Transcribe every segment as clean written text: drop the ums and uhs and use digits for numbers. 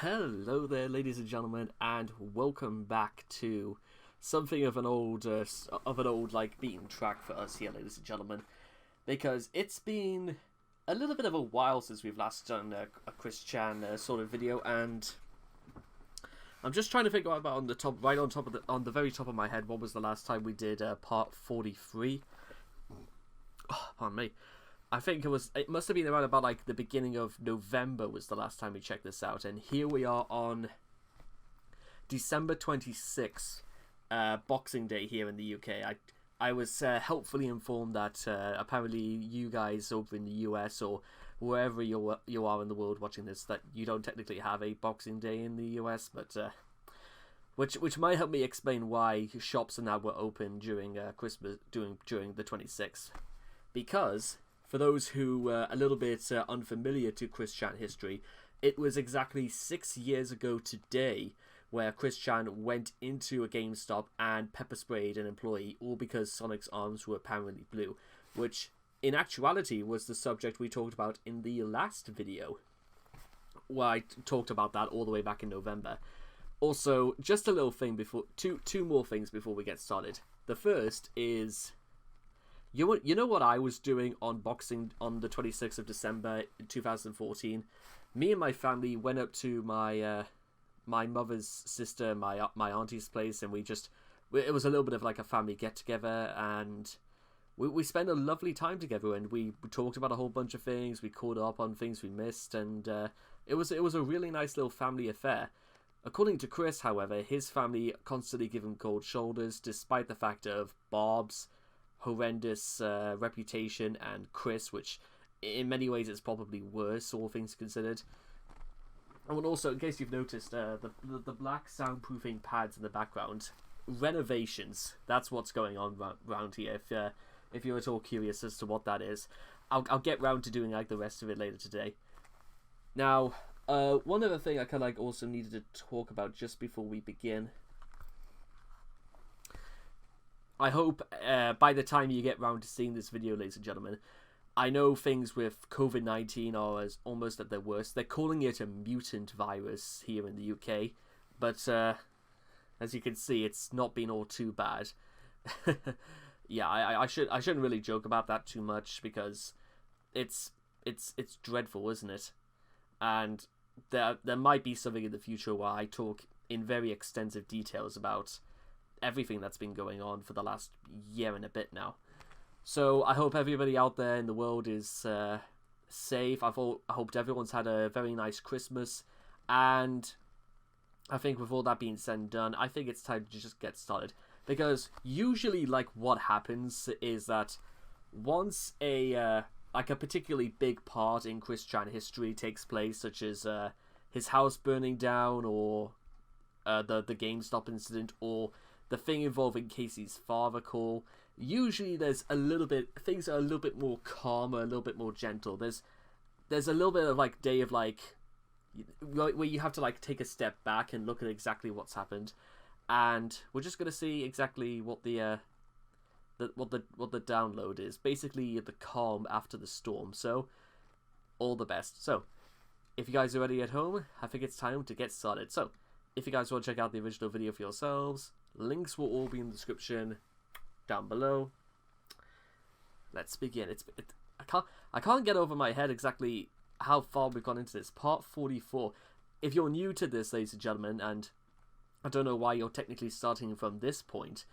Hello there, ladies and gentlemen, and welcome back to something of an old, like beaten track for us here, ladies and gentlemen, because it's been a little bit of a while since we've last done a Chris Chan sort of video, and I'm just trying to figure out about on the very top of my head, what was the last time we did part 43? Oh, pardon me. I think it must have been around about like the beginning of November was the last time we checked this out, and here we are on December 26th, Boxing Day here in the UK. I was helpfully informed that apparently you guys over in the US or wherever you are in the world watching this, that you don't technically have a Boxing Day in the US, but which might help me explain why shops and that were open during Christmas during the 26th, because for those who are a little bit unfamiliar to Chris Chan history, it was exactly 6 years ago today where Chris Chan went into a GameStop and pepper sprayed an employee, all because Sonic's arms were apparently blue, which in actuality was the subject we talked about in the last video, where I talked about that all the way back in November. Also, just a little thing before, two more things before we get started. The first is, you know what I was doing on the 26th of December 2014? Me and my family went up to my my mother's sister, my auntie's place, and it was a little bit of like a family get-together, and we spent a lovely time together, and we talked about a whole bunch of things, we caught up on things we missed, and it was a really nice little family affair. According to Chris, however, his family constantly give him cold shoulders, despite the fact of Bob's horrendous reputation and Chris, which in many ways is probably worse, all things considered. And also, in case you've noticed, the black soundproofing pads in the background, renovations, that's what's going on around here, if you're at all curious as to what that is. I'll get round to doing like the rest of it later today. Now, one other thing I kind of like also needed to talk about just before we begin. I hope by the time you get round to seeing this video, ladies and gentlemen, I know things with COVID-19 are almost at their worst. They're calling it a mutant virus here in the UK, but as you can see, it's not been all too bad. Yeah, I shouldn't really joke about that too much, because it's dreadful, isn't it? And there might be something in the future where I talk in very extensive details about everything that's been going on for the last year and a bit now. So I hope everybody out there in the world is safe. I hoped everyone's had a very nice Christmas, and I think with all that being said and done, I think it's time to just get started, because usually like what happens is that once a particularly big part in Chris Chan history takes place, such as his house burning down, or the GameStop incident, or the thing involving Casey's father call, usually things are a little bit more calmer, a little bit more gentle. There's a little bit of like day of like where you have to like take a step back and look at exactly what's happened, and we're just gonna see exactly what the download is. Basically, the calm after the storm. So, all the best. So, if you guys are ready at home, I think it's time to get started. So, if you guys want to check out the original video for yourselves, links will all be in the description down below. Let's begin. I can't get over my head exactly how far we've gone into this. Part 44. If you're new to this, ladies and gentlemen, and I don't know why you're technically starting from this point,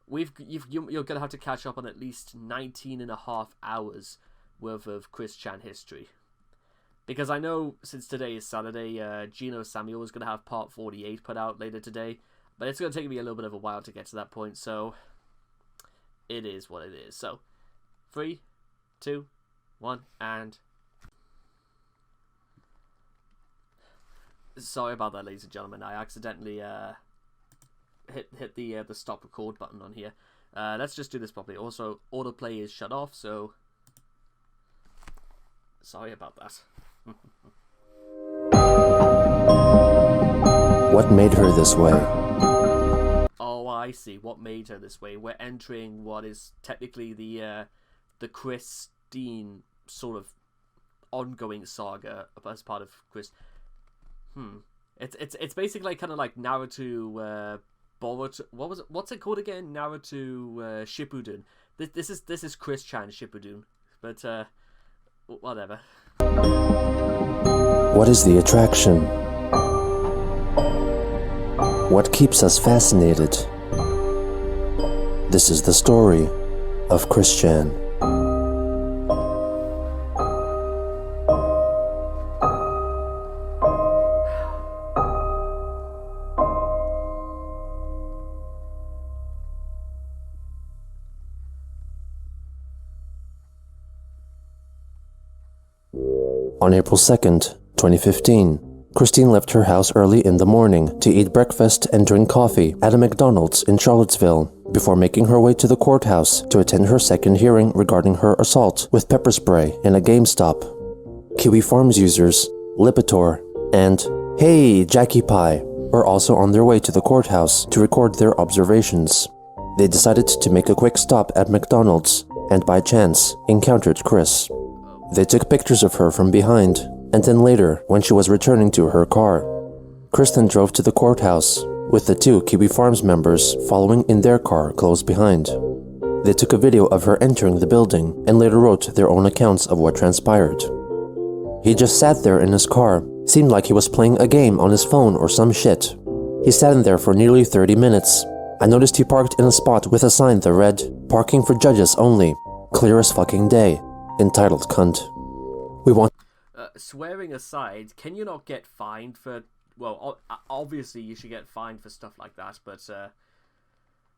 you're going to have to catch up on at least 19.5 hours worth of Chris Chan history. Because I know since today is Saturday, Gino Samuel is going to have part 48 put out later today, but it's going to take me a little bit of a while to get to that point, so it is what it is. So, 3, 2, 1, and sorry about that, ladies and gentlemen. I accidentally hit the stop record button on here. Let's just do this properly. Also, autoplay is shut off, so sorry about that. What made her this way? Oh, I see. What made her this way? We're entering what is technically the Christine sort of ongoing saga as part of Chris. It's basically kind of like Naruto Boruto. What's it called again? Naruto Shippuden. This is Chris-chan Shippuden, but whatever. What is the attraction? What keeps us fascinated? This is the story of Chris-chan. On April 2nd, 2015, Christine left her house early in the morning to eat breakfast and drink coffee at a McDonald's in Charlottesville before making her way to the courthouse to attend her second hearing regarding her assault with pepper spray in a GameStop. Kiwi Farms users, Lipitor, and Hey Jackie Pie were also on their way to the courthouse to record their observations. They decided to make a quick stop at McDonald's and by chance encountered Chris. They took pictures of her from behind, and then later, when she was returning to her car. Kristen drove to the courthouse, with the two Kiwi Farms members following in their car close behind. They took a video of her entering the building and later wrote their own accounts of what transpired. He just sat there in his car, seemed like he was playing a game on his phone or some shit. He sat in there for nearly 30 minutes. I noticed he parked in a spot with a sign that read, "Parking for judges only, clear as fucking day." Entitled cunt. We want... Swearing aside, can you not get fined for... Well, obviously you should get fined for stuff like that, but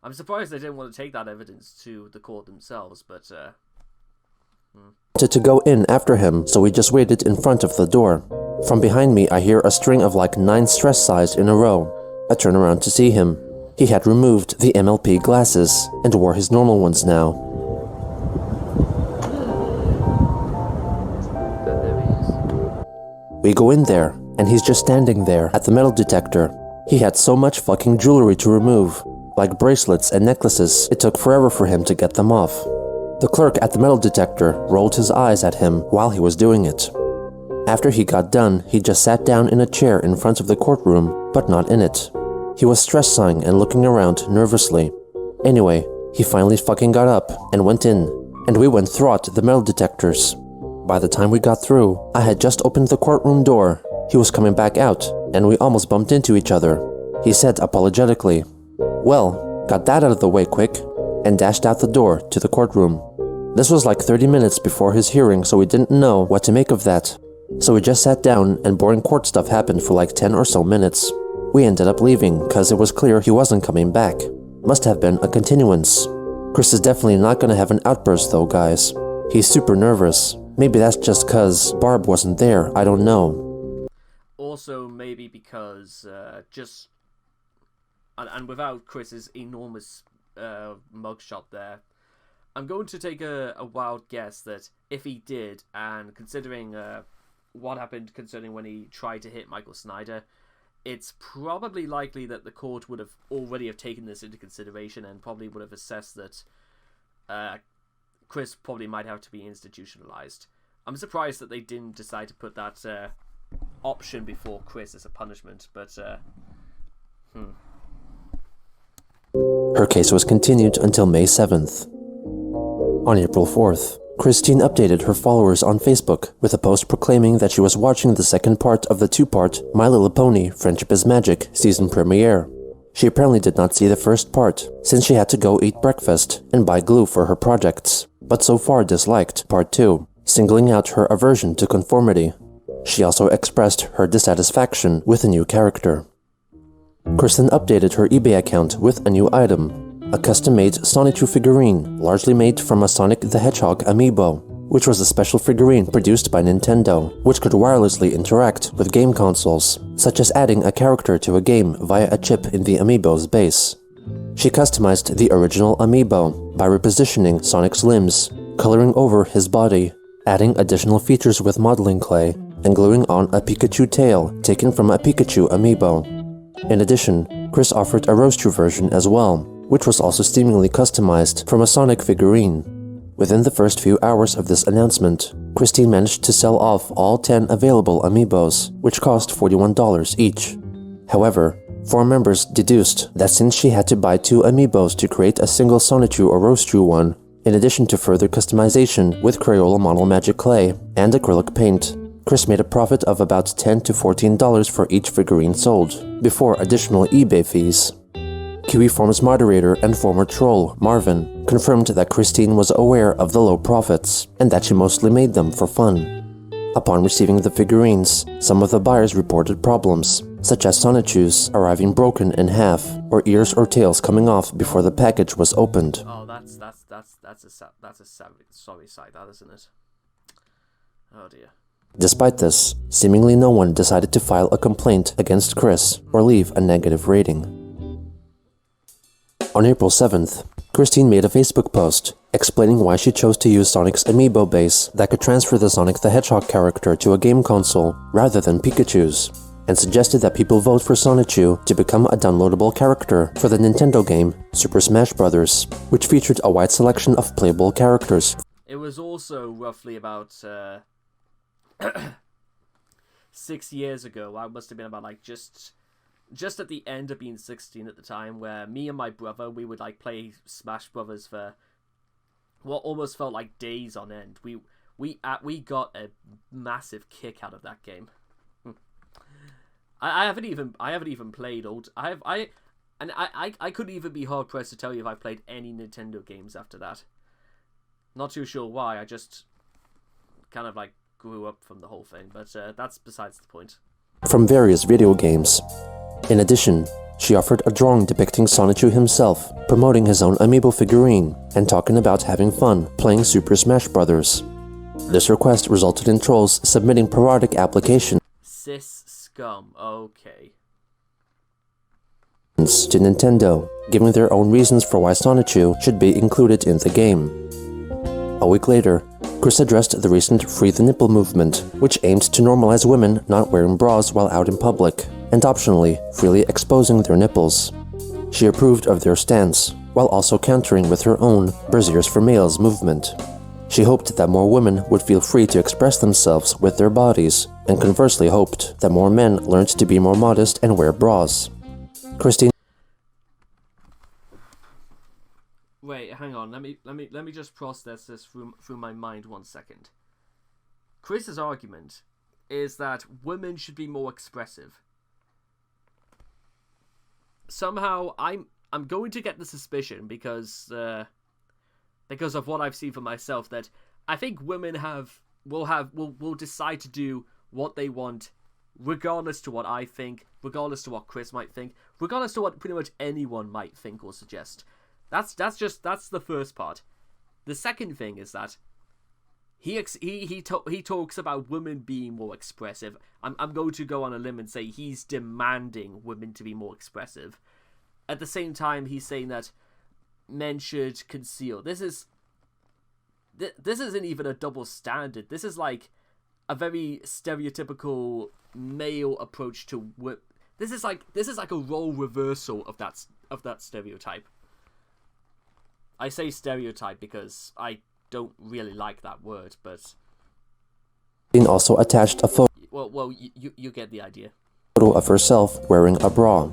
I'm surprised they didn't want to take that evidence to the court themselves, but wanted to go in after him, so we just waited in front of the door. From behind me, I hear a string of like 9 stress sighs in a row. I turn around to see him. He had removed the MLP glasses and wore his normal ones now. We go in there, and he's just standing there at the metal detector. He had so much fucking jewelry to remove, like bracelets and necklaces, it took forever for him to get them off. The clerk at the metal detector rolled his eyes at him while he was doing it. After he got done, he just sat down in a chair in front of the courtroom, but not in it. He was stress-sighing and looking around nervously. Anyway, he finally fucking got up and went in, and we went throughout the metal detectors. By the time we got through, I had just opened the courtroom door. He was coming back out, and we almost bumped into each other. He said apologetically, "Well, got that out of the way quick," and dashed out the door to the courtroom. This was like 30 minutes before his hearing, so we didn't know what to make of that. So we just sat down and boring court stuff happened for like 10 or so minutes. We ended up leaving cause it was clear he wasn't coming back. Must have been a continuance. Chris is definitely not gonna have an outburst though, guys. He's super nervous. Maybe that's just cause Barb wasn't there, I don't know. Also, maybe because and without Chris's enormous mugshot there, I'm going to take a wild guess that if he did, and considering what happened concerning when he tried to hit Michael Snyder, it's probably likely that the court would have already taken this into consideration and probably would have assessed that Chris probably might have to be institutionalized. I'm surprised that they didn't decide to put that option before Chris as a punishment, but Her case was continued until May 7th. On April 4th, Christine updated her followers on Facebook with a post proclaiming that she was watching the second part of the 2-part My Little Pony Friendship is Magic season premiere. She apparently did not see the first part, since she had to go eat breakfast and buy glue for her projects, but so far disliked part 2, singling out her aversion to conformity. She also expressed her dissatisfaction with the new character. Kristen updated her eBay account with a new item, a custom-made Sonichu figurine, largely made from a Sonic the Hedgehog Amiibo, which was a special figurine produced by Nintendo, which could wirelessly interact with game consoles, such as adding a character to a game via a chip in the Amiibo's base. She customized the original Amiibo by repositioning Sonic's limbs, coloring over his body, adding additional features with modeling clay, and gluing on a Pikachu tail taken from a Pikachu Amiibo. In addition, Chris offered a roaster version as well, which was also steamingly customized from a Sonic figurine. Within the first few hours of this announcement, Christine managed to sell off all 10 available Amiibos, which cost $41 each. However, forum members deduced that since she had to buy 2 Amiibos to create a single Sonichu or Roastrue one, in addition to further customization with Crayola Model Magic Clay and acrylic paint, Chris made a profit of about $10 to $14 for each figurine sold, before additional eBay fees. Kiwi Forum's moderator and former troll, Marvin, confirmed that Christine was aware of the low profits, and that she mostly made them for fun. Upon receiving the figurines, some of the buyers reported problems, such as Sonichu's arriving broken in half, or ears or tails coming off before the package was opened. Oh, that's a sorry sight, that isn't it? Oh dear. Despite this, seemingly no one decided to file a complaint against Chris or leave a negative rating. On April 7th, Christine made a Facebook post explaining why she chose to use Sonic's Amiibo base that could transfer the Sonic the Hedgehog character to a game console rather than Pikachu's, and suggested that people vote for Sonichu to become a downloadable character for the Nintendo game Super Smash Bros., which featured a wide selection of playable characters. It was also roughly about 6 years ago. I must have been about like just at the end of being 16 at the time, where me and my brother, we would like play Smash Brothers for what almost felt like days on end. We got a massive kick out of that game. I haven't even played old. I couldn't even be hard pressed to tell you if I played any Nintendo games after that. Not too sure why. I just kind of like grew up from the whole thing, but that's besides the point. From various video games. In addition, she offered a drawing depicting Sonichu himself, promoting his own Amiibo figurine, and talking about having fun playing Super Smash Bros. This request resulted in trolls submitting parodic applications Cis scum, okay. to Nintendo, giving their own reasons for why Sonichu should be included in the game. A week later, Chris addressed the recent Free the Nipple movement, which aimed to normalize women not wearing bras while out in public, and optionally, freely exposing their nipples. She approved of their stance, while also countering with her own Brasiers for Males movement. She hoped that more women would feel free to express themselves with their bodies, and conversely hoped that more men learned to be more modest and wear bras. Christine. Wait, hang on. Let me just process this through my mind 1 second. Chris's argument is that women should be more expressive. Somehow, I'm going to get the suspicion because of what I've seen for myself, that I think women will decide to do what they want, regardless to what I think, regardless to what Chris might think, regardless to what pretty much anyone might think or suggest. That's the first part. The second thing is that he talks about women being more expressive. I'm going to go on a limb and say he's demanding women to be more expressive. At the same time, he's saying that men should conceal. This isn't even a double standard. This is like a very stereotypical male approach to this is like a role reversal of that stereotype. I say stereotype because I don't really like that word, but also attached a photo well, you get the idea. Of herself wearing a bra.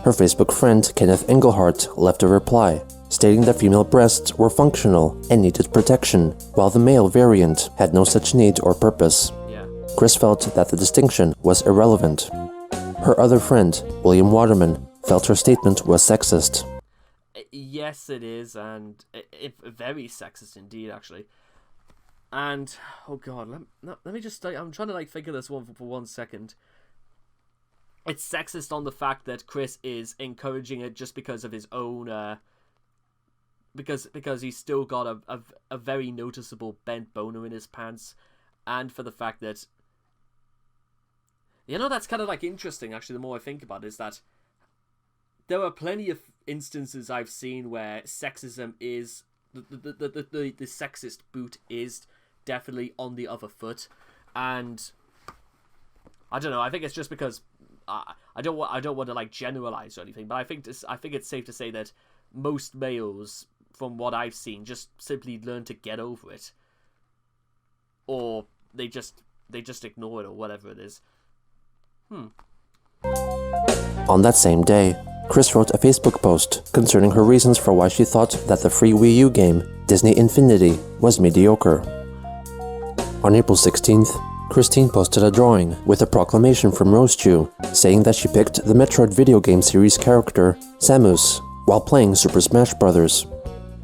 Her Facebook friend Kenneth Engelhart left a reply, stating that female breasts were functional and needed protection, while the male variant had no such need or purpose. Yeah. Chris felt that the distinction was irrelevant. Her other friend, William Waterman, felt her statement was sexist. Yes, it is, and very sexist indeed, actually. And oh god, let me just. I'm trying to like figure this one for 1 second. It's sexist on the fact that Chris is encouraging it just because of his own. Because he's still got a very noticeable bent boner in his pants, and for the fact that. That's kind of like interesting. Actually, the more I think about it, is that there are plenty of instances I've seen where sexism is the sexist boot is definitely on the other foot, and I don't know. I think it's just because I don't want to like generalize or anything, but I think it's safe to say that most males, from what I've seen, just simply learn to get over it, or they just ignore it or whatever it is. On that same day, Chris wrote a Facebook post concerning her reasons for why she thought that the free Wii U game, Disney Infinity, was mediocre. On April 16th, Christine posted a drawing with a proclamation from Rosechew saying that she picked the Metroid video game series character, Samus, while playing Super Smash Bros.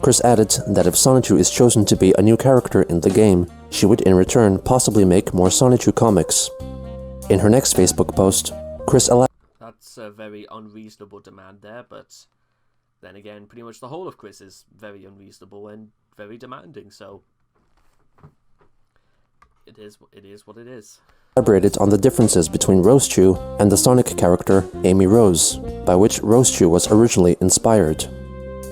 Chris added that if Sonichu is chosen to be a new character in the game, she would in return possibly make more Sonichu comics. In her next Facebook post, Chris That's a very unreasonable demand there, but then again, pretty much the whole of Chris is very unreasonable and very demanding, so it is what it is. Elaborated on the differences between Rosechew and the Sonic character Amy Rose, by which Rosechew was originally inspired.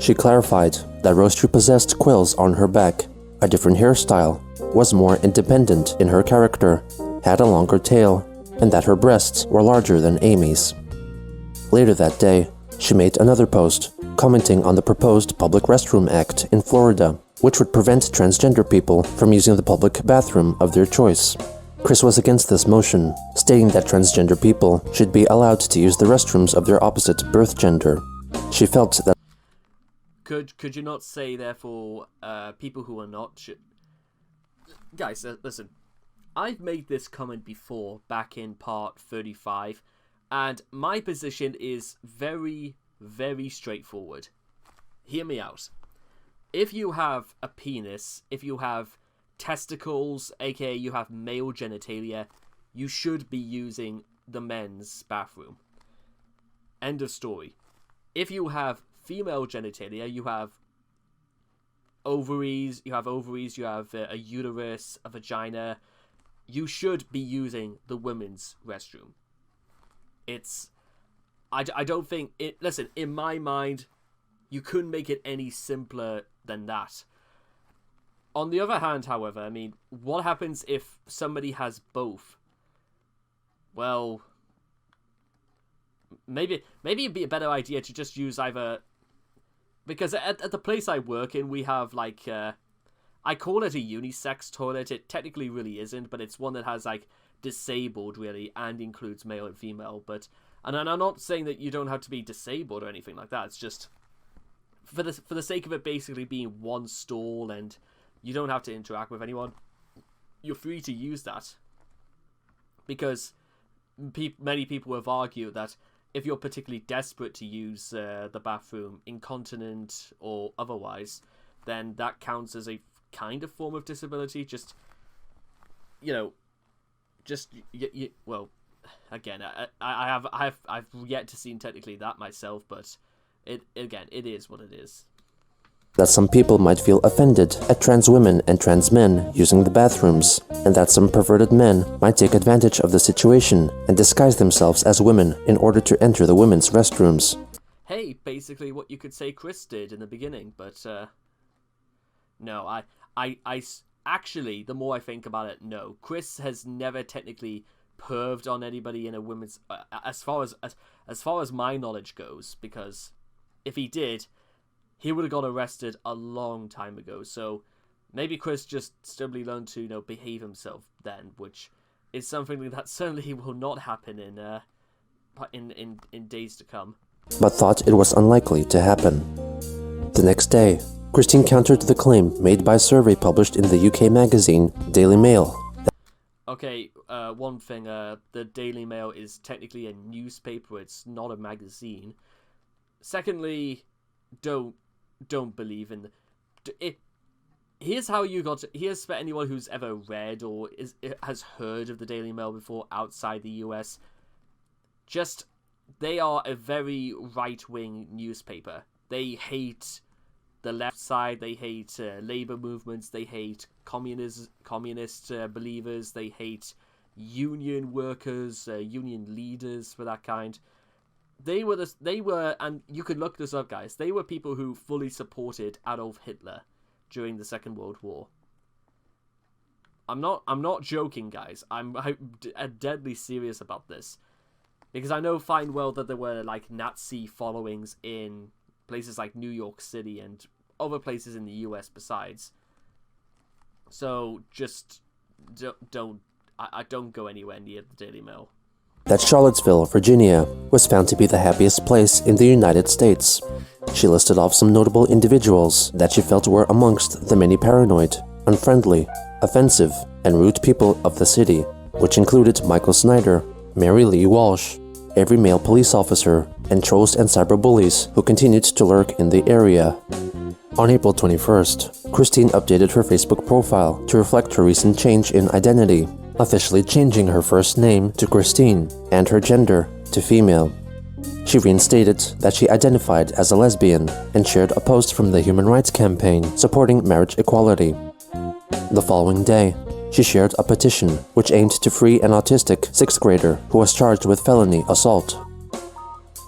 She clarified that Rosechew possessed quills on her back, a different hairstyle, was more independent in her character, had a longer tail, and that her breasts were larger than Amy's. Later that day, she made another post, commenting on the proposed Public Restroom Act in Florida, which would prevent transgender people from using the public bathroom of their choice. Chris was against this motion, stating that transgender people should be allowed to use the restrooms of their opposite birth gender. She felt that Could you not say, therefore, people who are not Guys, listen. I've made this comment before, back in part 35, and my position is very, very straightforward. Hear me out. If you have a penis, if you have testicles, aka you have male genitalia, you should be using the men's bathroom. End of story. If you have female genitalia, you have ovaries, you have a uterus, a vagina, you should be using the women's restroom. I don't think listen, in my mind, you couldn't make it any simpler than that. On the other hand, however, I mean, what happens if somebody has both? Well, maybe it'd be a better idea to just use either, because at the place I work in, we have like I call it a unisex toilet. It technically really isn't, but it's one that has like disabled really and includes male and female. And I'm not saying that you don't have to be disabled or anything like that. It's just for the sake of it basically being one stall and you don't have to interact with anyone, you're free to use that. Because many people have argued that if you're particularly desperate to use the bathroom, incontinent or otherwise, then that counts as a kind of form of disability. Just, well, again, I've yet to see technically that myself, but it is what it is. That some people might feel offended at trans women and trans men using the bathrooms, and that some perverted men might take advantage of the situation and disguise themselves as women in order to enter the women's restrooms. Hey, basically what you could say Chris did in the beginning, but no, I actually, the more I think about it, no, Chris has never technically perved on anybody in a women's, as far as my knowledge goes, because if he did, he would have got arrested a long time ago. So maybe Chris just stubbornly learned to behave himself then, which is something that certainly will not happen in days to come. But thought it was unlikely to happen. The next day, Christine countered the claim made by a survey published in the UK magazine Daily Mail. Okay, one thing, the Daily Mail is technically a newspaper, it's not a magazine. Secondly, don't believe in it. Here's how you got to, here's for anyone who's ever read or has heard of the Daily Mail before outside the US. Just, they are a very right-wing newspaper. They hate the left side, they hate labor movements, they hate communist believers, they hate union workers, union leaders for that kind. They were, and you could look this up, guys, they were people who fully supported Adolf Hitler during the Second World War. I'm not joking, guys. I'm deadly serious about this. Because I know fine well that there were, like, Nazi followings in places like New York City and other places in the US besides. So, just don't go anywhere near the Daily Mail. that Charlottesville, Virginia, was found to be the happiest place in the United States. She listed off some notable individuals that she felt were amongst the many paranoid, unfriendly, offensive, and rude people of the city, which included Michael Snyder, Mary Lee Walsh, every male police officer, and trolls and cyberbullies who continued to lurk in the area. On April 21st, Christine updated her Facebook profile to reflect her recent change in identity, officially changing her first name to Christine and her gender to female. She reinstated that she identified as a lesbian and shared a post from the Human Rights Campaign supporting marriage equality. The following day, she shared a petition which aimed to free an autistic 6th grader who was charged with felony assault.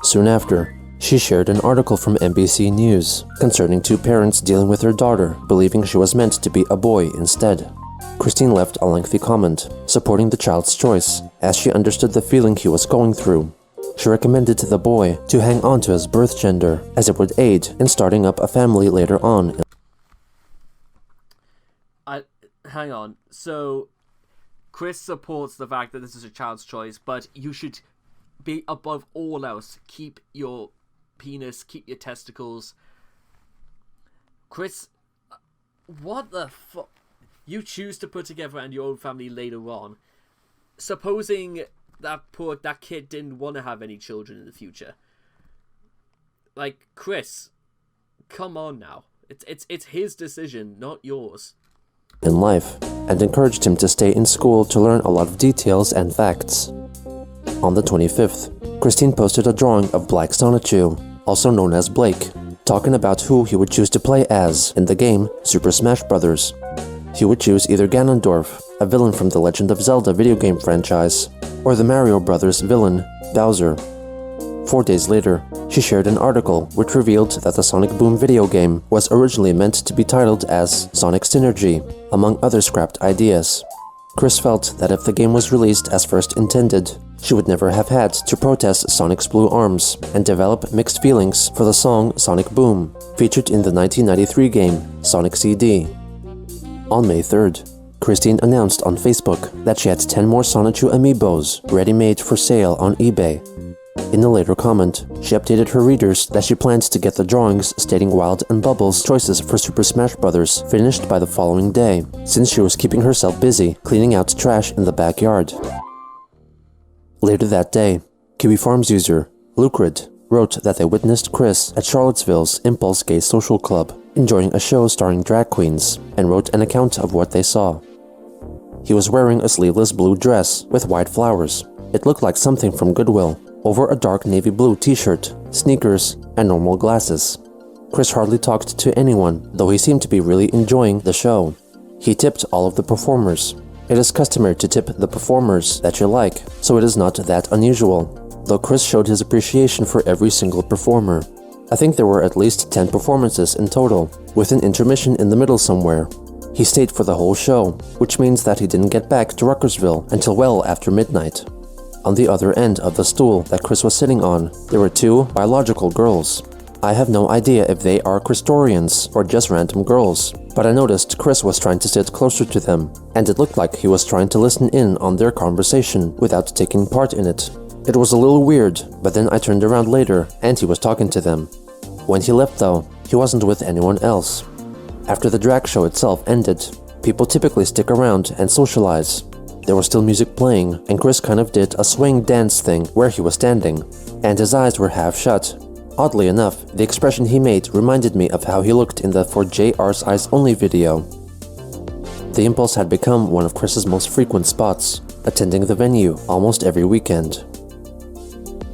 Soon after, she shared an article from NBC News concerning two parents dealing with their daughter believing she was meant to be a boy instead. Christine left a lengthy comment supporting the child's choice as she understood the feeling he was going through. She recommended the boy to hang on to his birth gender as it would aid in starting up a family later on. Hang on. So, Chris supports the fact that this is a child's choice, but you should be above all else. Keep your penis, keep your testicles. Chris, what the fuck? You choose to put together and your own family later on. Supposing that kid didn't want to have any children in the future. Like, Chris, come on now. It's his decision, not yours. In life, and encouraged him to stay in school to learn a lot of details and facts. On the 25th, Christine posted a drawing of Black Sonichu, also known as Blake, talking about who he would choose to play as in the game Super Smash Bros. He would choose either Ganondorf, a villain from the Legend of Zelda video game franchise, or the Mario Bros. Villain, Bowser. 4 days later, she shared an article which revealed that the Sonic Boom video game was originally meant to be titled as Sonic Synergy, among other scrapped ideas. Chris felt that if the game was released as first intended, she would never have had to protest Sonic's blue arms and develop mixed feelings for the song Sonic Boom, featured in the 1993 game Sonic CD. On May 3rd, Christine announced on Facebook that she had 10 more Sonichu Amiibos ready-made for sale on eBay. In a later comment, she updated her readers that she planned to get the drawings stating Wild and Bubbles' choices for Super Smash Bros. Finished by the following day, since she was keeping herself busy cleaning out trash in the backyard. Later that day, Kiwi Farms user Lucrid wrote that they witnessed Chris at Charlottesville's Impulse Gay Social Club, enjoying a show starring drag queens, and wrote an account of what they saw. He was wearing a sleeveless blue dress with white flowers. It looked like something from Goodwill, over a dark navy blue t-shirt, sneakers, and normal glasses. Chris hardly talked to anyone, though he seemed to be really enjoying the show. He tipped all of the performers. It is customary to tip the performers that you like, so it is not that unusual, though Chris showed his appreciation for every single performer. I think there were at least 10 performances in total, with an intermission in the middle somewhere. He stayed for the whole show, which means that he didn't get back to Ruckersville until well after midnight. On the other end of the stool that Chris was sitting on, there were two biological girls. I have no idea if they are Christorians or just random girls, but I noticed Chris was trying to sit closer to them, and it looked like he was trying to listen in on their conversation without taking part in it. It was a little weird, but then I turned around later and he was talking to them. When he left though, he wasn't with anyone else. After the drag show itself ended, people typically stick around and socialize. There was still music playing, and Chris kind of did a swing dance thing where he was standing, and his eyes were half shut. Oddly enough, the expression he made reminded me of how he looked in the For JR's Eyes Only video. The Impulse had become one of Chris's most frequent spots, attending the venue almost every weekend.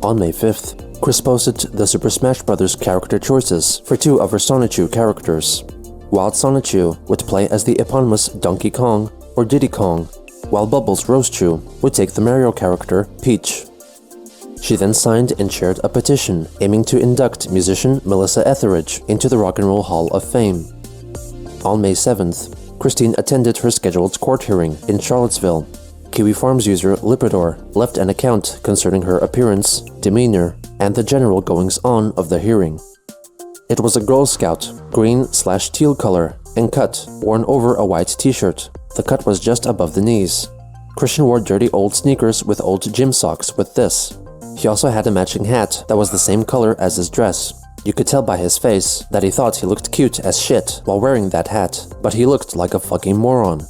On May 5th, Chris posted the Super Smash Bros. Character choices for two of her Sonichu characters. Wild Sonichu would play as the eponymous Donkey Kong or Diddy Kong, while Bubbles Rosechu would take the Mario character Peach. She then signed and shared a petition aiming to induct musician Melissa Etheridge into the Rock and Roll Hall of Fame. On May 7th, Christine attended her scheduled court hearing in Charlottesville. Kiwi Farms user Lipitor left an account concerning her appearance, demeanor, and the general goings-on of the hearing. It was a Girl Scout, green/teal color, and cut, worn over a white t-shirt. The cut was just above the knees. Christian wore dirty old sneakers with old gym socks with this. He also had a matching hat that was the same color as his dress. You could tell by his face that he thought he looked cute as shit while wearing that hat, but he looked like a fucking moron.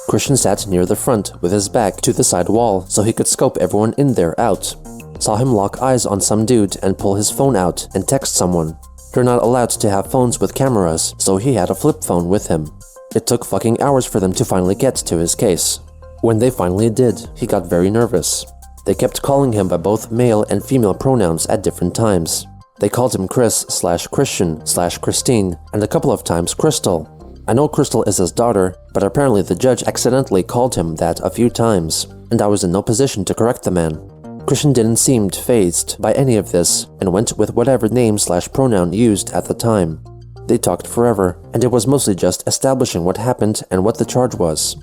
Christian sat near the front with his back to the side wall so he could scope everyone in there out. Saw him lock eyes on some dude and pull his phone out and text someone. They're not allowed to have phones with cameras, so he had a flip phone with him. It took fucking hours for them to finally get to his case. When they finally did, he got very nervous. They kept calling him by both male and female pronouns at different times. They called him Chris/Christian/Christine and a couple of times Crystal. I know Crystal is his daughter, but apparently the judge accidentally called him that a few times, and I was in no position to correct the man. Christian didn't seem fazed by any of this and went with whatever name/pronoun used at the time. They talked forever, and it was mostly just establishing what happened and what the charge was.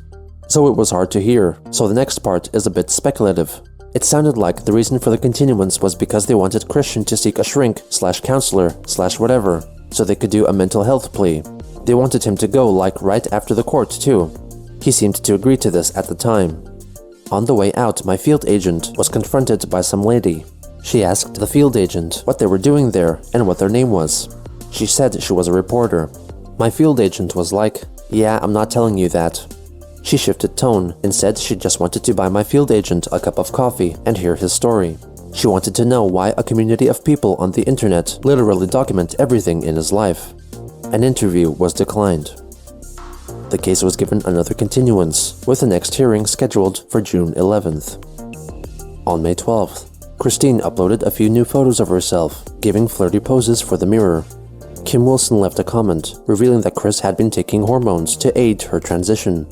So it was hard to hear, so the next part is a bit speculative. It sounded like the reason for the continuance was because they wanted Christian to seek a shrink/counselor/whatever, so they could do a mental health plea. They wanted him to go like right after the court too. He seemed to agree to this at the time. On the way out, my field agent was confronted by some lady. She asked the field agent what they were doing there and what their name was. She said she was a reporter. My field agent was like, "Yeah, I'm not telling you that." She shifted tone and said she just wanted to buy my field agent a cup of coffee and hear his story. She wanted to know why a community of people on the internet literally document everything in his life. An interview was declined. The case was given another continuance, with the next hearing scheduled for June 11th. On May 12th, Christine uploaded a few new photos of herself, giving flirty poses for the mirror. Kim Wilson left a comment, revealing that Chris had been taking hormones to aid her transition.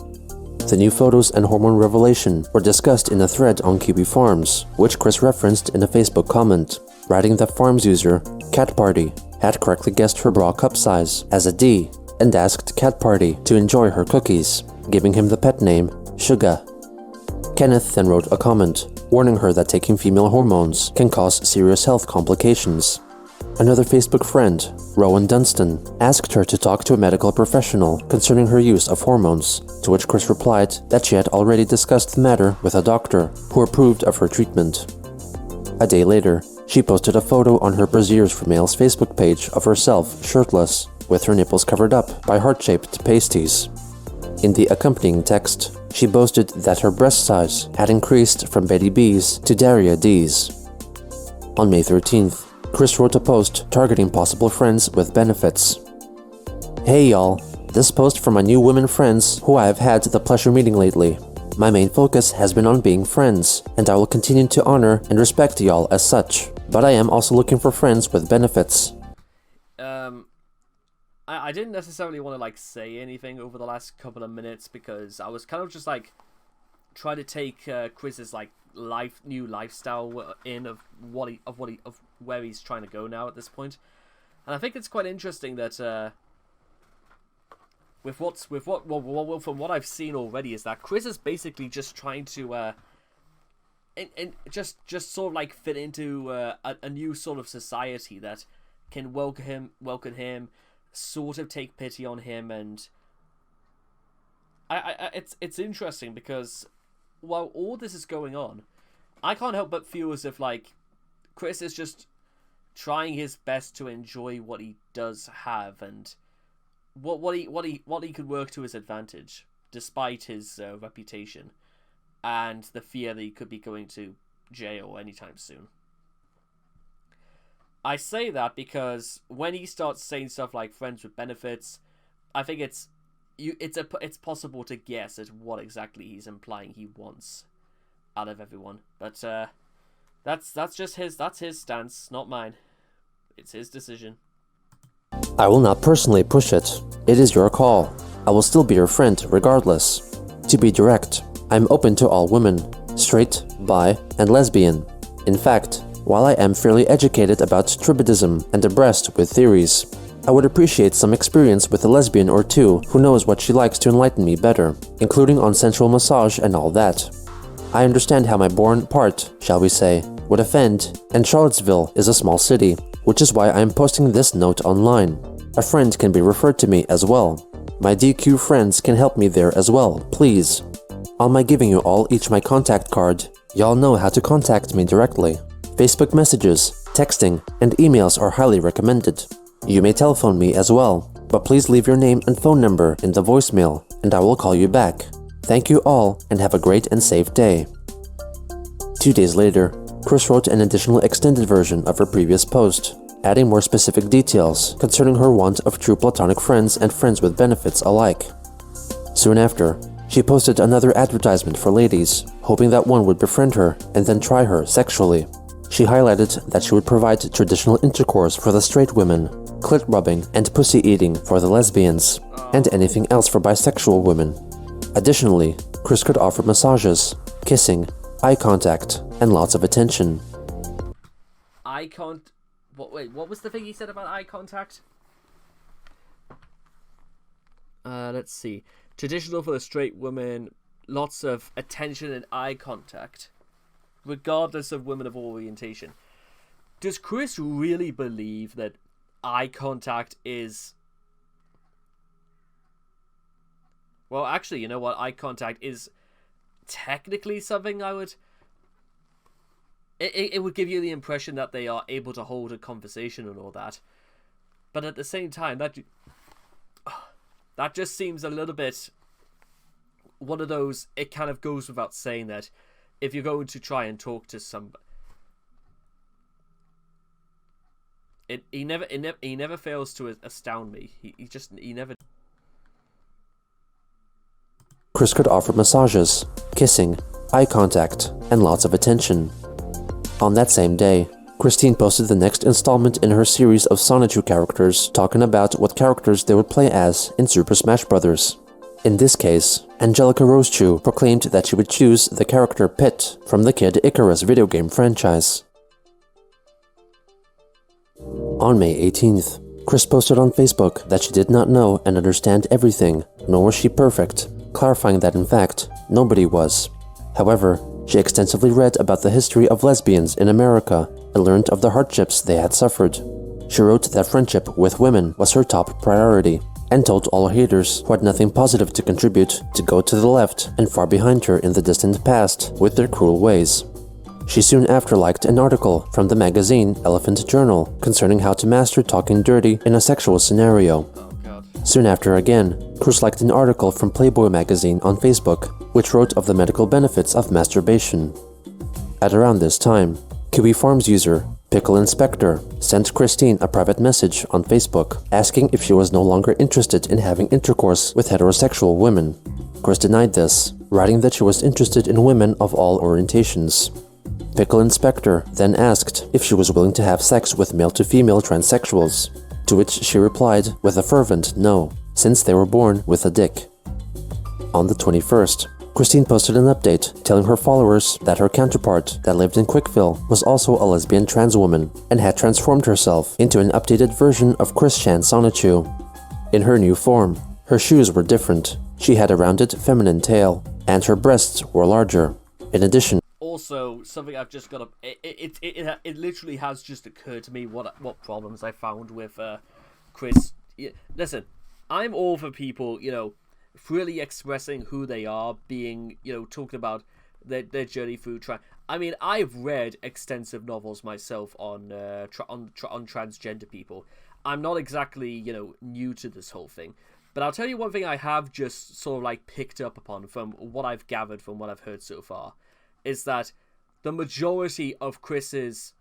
The new photos and hormone revelation were discussed in a thread on Kiwi Farms, which Chris referenced in a Facebook comment, writing that Farms user, Cat Party, had correctly guessed her bra cup size as a D and asked Cat Party to enjoy her cookies, giving him the pet name Sugar. Kenneth then wrote a comment, warning her that taking female hormones can cause serious health complications. Another Facebook friend, Rowan Dunstan, asked her to talk to a medical professional concerning her use of hormones, to which Chris replied that she had already discussed the matter with a doctor who approved of her treatment. A day later, she posted a photo on her Brasiers for Males Facebook page of herself shirtless, with her nipples covered up by heart-shaped pasties. In the accompanying text, she boasted that her breast size had increased from Betty B's to Daria D's. On May 13th, Chris wrote a post targeting possible friends with benefits. "Hey y'all, this post for my new women friends who I have had the pleasure meeting lately. My main focus has been on being friends, and I will continue to honor and respect y'all as such, but I am also looking for friends with benefits." I didn't necessarily want to say anything over the last couple of minutes because I was kind of just trying to take Chris's new lifestyle in of where he's trying to go now at this point, and I think it's quite interesting that from what I've seen already is that Chris is basically just trying to just sort of fit into a new sort of society that can welcome him, sort of take pity on him, and it's interesting because while all this is going on, I can't help but feel as if Chris is just trying his best to enjoy what he does have and what he could work to his advantage, despite his reputation and the fear that he could be going to jail anytime soon. I say that because when he starts saying stuff like friends with benefits, I think it's possible to guess at what exactly he's implying he wants out of everyone. But that's just his stance, not mine. It's his decision. I will not personally push it. It is your call. I will still be your friend regardless. To be direct, I'm open to all women, straight, bi, and lesbian. In fact, while I am fairly educated about tribadism and abreast with theories, I would appreciate some experience with a lesbian or two who knows what she likes to enlighten me better, including on sensual massage and all that. I understand how my born part, shall we say, would offend, and Charlottesville is a small city, which is why I am posting this note online. A friend can be referred to me as well. My DQ friends can help me there as well, please. On my giving you all each my contact card, y'all know how to contact me directly. Facebook messages, texting, and emails are highly recommended. You may telephone me as well, but please leave your name and phone number in the voicemail, and I will call you back. Thank you all, and have a great and safe day. 2 days later, Chris wrote an additional extended version of her previous post, adding more specific details concerning her want of true platonic friends and friends with benefits alike. Soon after, she posted another advertisement for ladies, hoping that one would befriend her and then try her sexually. She highlighted that she would provide traditional intercourse for the straight women, clit rubbing and pussy eating for the lesbians, and anything else for bisexual women. Additionally, Chris could offer massages, kissing, eye contact, and lots of attention. Wait, what was the thing he said about eye contact? Let's see. Traditional for the straight women, lots of attention and eye contact, regardless of women of orientation. Does Chris really believe that eye contact is... Well, actually, you know what? Eye contact is technically something I would... It would give you the impression that they are able to hold a conversation and all that. But at the same time, that just seems a little bit one of those, it kind of goes without saying that if you're going to try and talk to somebody, he never fails to astound me. He never. Chris could offer massages, kissing, eye contact, and lots of attention. On that same day, Christine posted the next installment in her series of Sonichu characters, talking about what characters they would play as in Super Smash Bros. In this case, Angelica Rosechew proclaimed that she would choose the character Pit from the Kid Icarus video game franchise. On May 18th, Chris posted on Facebook that she did not know and understand everything, nor was she perfect, clarifying that in fact, nobody was. However, she extensively read about the history of lesbians in America and learned of the hardships they had suffered. She wrote that friendship with women was her top priority, and told all haters who had nothing positive to contribute to go to the left and far behind her in the distant past with their cruel ways. She soon after liked an article from the magazine Elephant Journal concerning how to master talking dirty in a sexual scenario. Soon after again, Chris liked an article from Playboy magazine on Facebook, which wrote of the medical benefits of masturbation. At around this time, Kiwi Farms user Pickle Inspector sent Christine a private message on Facebook asking if she was no longer interested in having intercourse with heterosexual women. Chris denied this, writing that she was interested in women of all orientations. Pickle Inspector then asked if she was willing to have sex with male-to-female transsexuals, to which she replied with a fervent no, since they were born with a dick. On the 21st, Christine posted an update telling her followers that her counterpart that lived in Quickville was also a lesbian trans woman and had transformed herself into an updated version of Christian Sonichu. In her new form, her shoes were different, she had a rounded feminine tail, and her breasts were larger. In addition, also, something I've just got to... It literally has just occurred to me what problems I found with Chris. Listen, I'm all for people, freely expressing who they are, being, talking about their journey through I mean, I've read extensive novels myself on transgender people. I'm not exactly, new to this whole thing. But I'll tell you one thing I have just sort of picked up upon from what I've gathered from what I've heard so far, is that the majority of Chris's,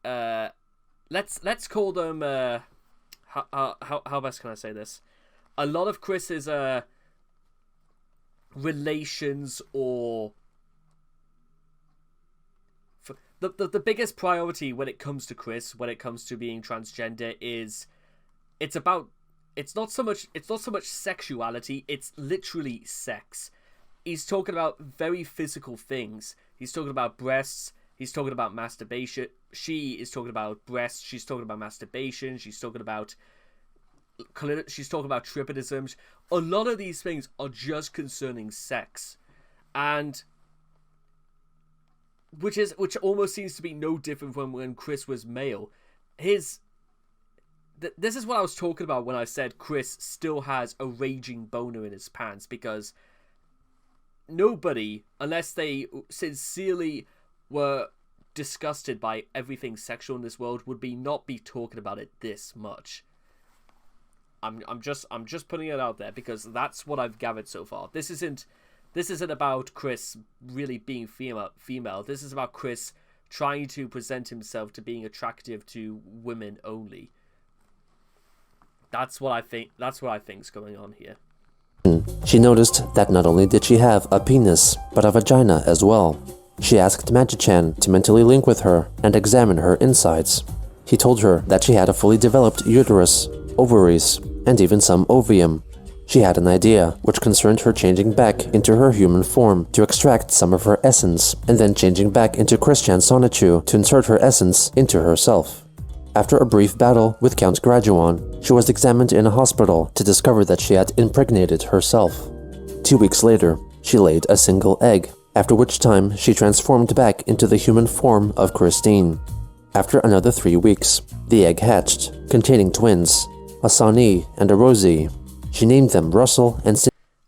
let's call them, how best can I say this? A lot of Chris's relations, or the biggest priority when it comes to Chris, when it comes to being transgender, is it's not so much sexuality, it's literally sex. He's talking about very physical things. He's talking about breasts. He's talking about masturbation. She is talking about breasts. She's talking about masturbation. She's talking about tripodism. A lot of these things are just concerning sex, and which almost seems to be no different from when Chris was male. This is what I was talking about when I said Chris still has a raging boner in his pants, because nobody, unless they sincerely were disgusted by everything sexual in this world, would not be talking about it this much. I'm just putting it out there because that's what I've gathered so far. This isn't about Chris really being female. This is about Chris trying to present himself to being attractive to women only. That's what I think. That's what I think's going on here. She noticed that not only did she have a penis, but a vagina as well. She asked Magi-chan to mentally link with her and examine her insides. He told her that she had a fully developed uterus, ovaries, and even some ovum. She had an idea, which concerned her changing back into her human form to extract some of her essence, and then changing back into Christian Sonichu to insert her essence into herself. After a brief battle with Count Graduan, she was examined in a hospital to discover that she had impregnated herself. 2 weeks later, she laid a single egg, after which time she transformed back into the human form of Christine. After another 3 weeks, the egg hatched, containing twins, a Sonny and a Rosie. She named them Russell and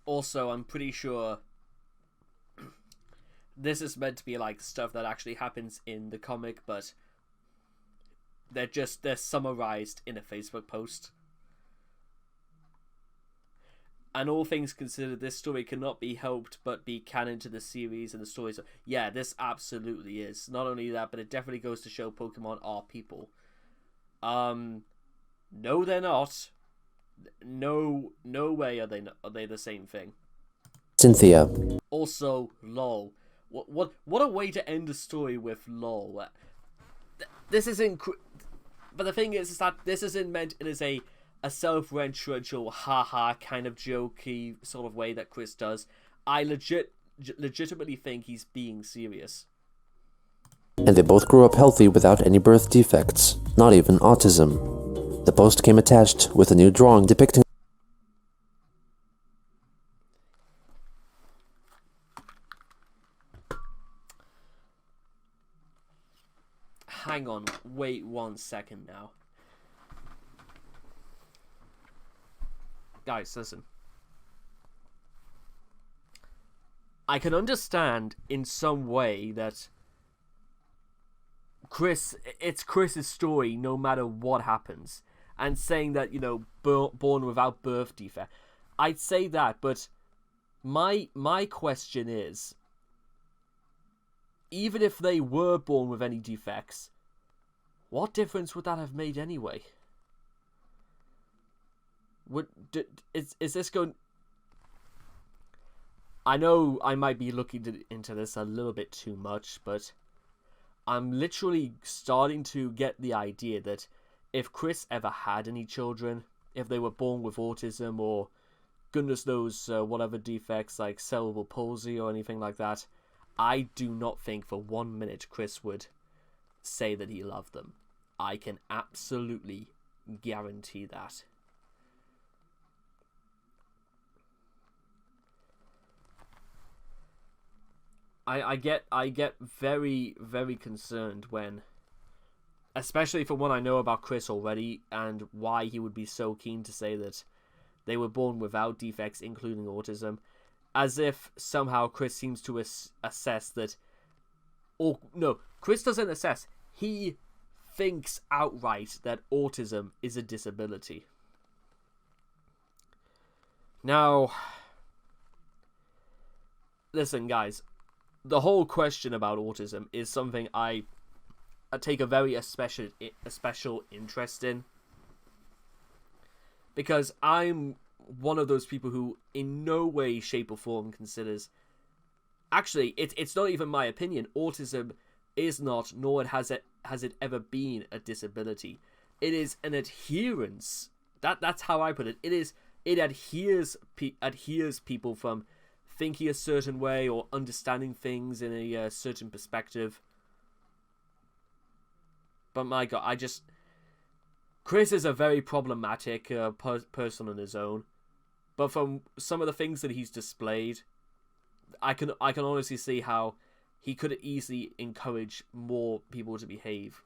Also, I'm pretty sure this is meant to be like stuff that actually happens in the comic, but they're summarized in a Facebook post. And all things considered, this story cannot be helped but be canon to the series and the stories. Yeah, this absolutely is. Not only that, but it definitely goes to show Pokemon are people. No, they're not. No way are they the same thing. Cynthia. Also, lol. What a way to end a story with lol. This isn't. But the thing is that this isn't meant as a self-referential, haha kind of jokey sort of way that Chris does. I legitimately think he's being serious. And they both grew up healthy without any birth defects, not even autism. The post came attached with a new drawing depicting. Hang on, wait 1 second now. Guys, listen. I can understand in some way that it's Chris's story no matter what happens. And saying that, you know, born without birth defect. I'd say that, but my question is, even if they were born with any defects, what difference would that have made anyway? Is this going... I know I might be looking into this a little bit too much, but I'm literally starting to get the idea that if Chris ever had any children, if they were born with autism or goodness knows whatever defects like cerebral palsy or anything like that, I do not think for 1 minute Chris would say that he loved them. I can absolutely guarantee that. I get very, very concerned when, especially for what I know about Chris already and why he would be so keen to say that they were born without defects, including autism, as if somehow Chris seems to assess that... Or, no, Chris doesn't assess. He thinks outright that autism is a disability. Now, listen, guys. The whole question about autism is something I take a very special interest in. Because I'm one of those people who in no way, shape or form considers... Actually, it's not even my opinion. Autism is not, nor has it ever been a disability. It is an adherence. That's how I put it. It adheres people from thinking a certain way or understanding things in a certain perspective. But my God, Chris is a very problematic person on his own. But from some of the things that he's displayed, I can honestly see how he could easily encourage more people to behave.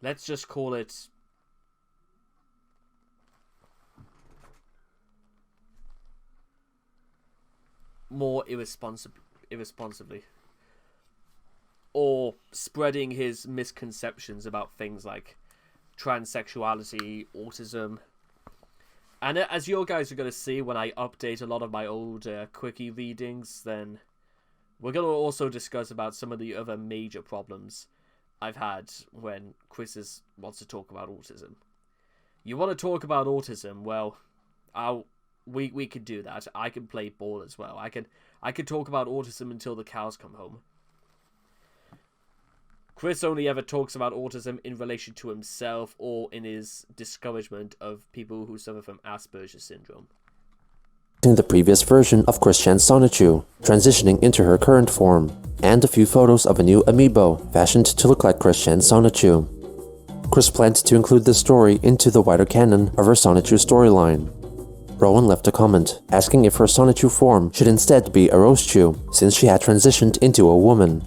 Let's just call it... more irresponsibly, or spreading his misconceptions about things like transsexuality, autism. And as you guys are going to see when I update a lot of my old quickie readings, then we're going to also discuss about some of the other major problems I've had when Chris wants to talk about autism. You want to talk about autism? Well, we could do that. I can play ball as well. I could talk about autism until the cows come home. Chris only ever talks about autism in relation to himself or in his discouragement of people who suffer from Asperger's syndrome. In the previous version of Christian Sonichu, transitioning into her current form, and a few photos of a new Amiibo fashioned to look like Christian Sonichu. Chris planned to include this story into the wider canon of her Sonichu storyline. Rowan left a comment asking if her Sonichu form should instead be a Roschu, since she had transitioned into a woman.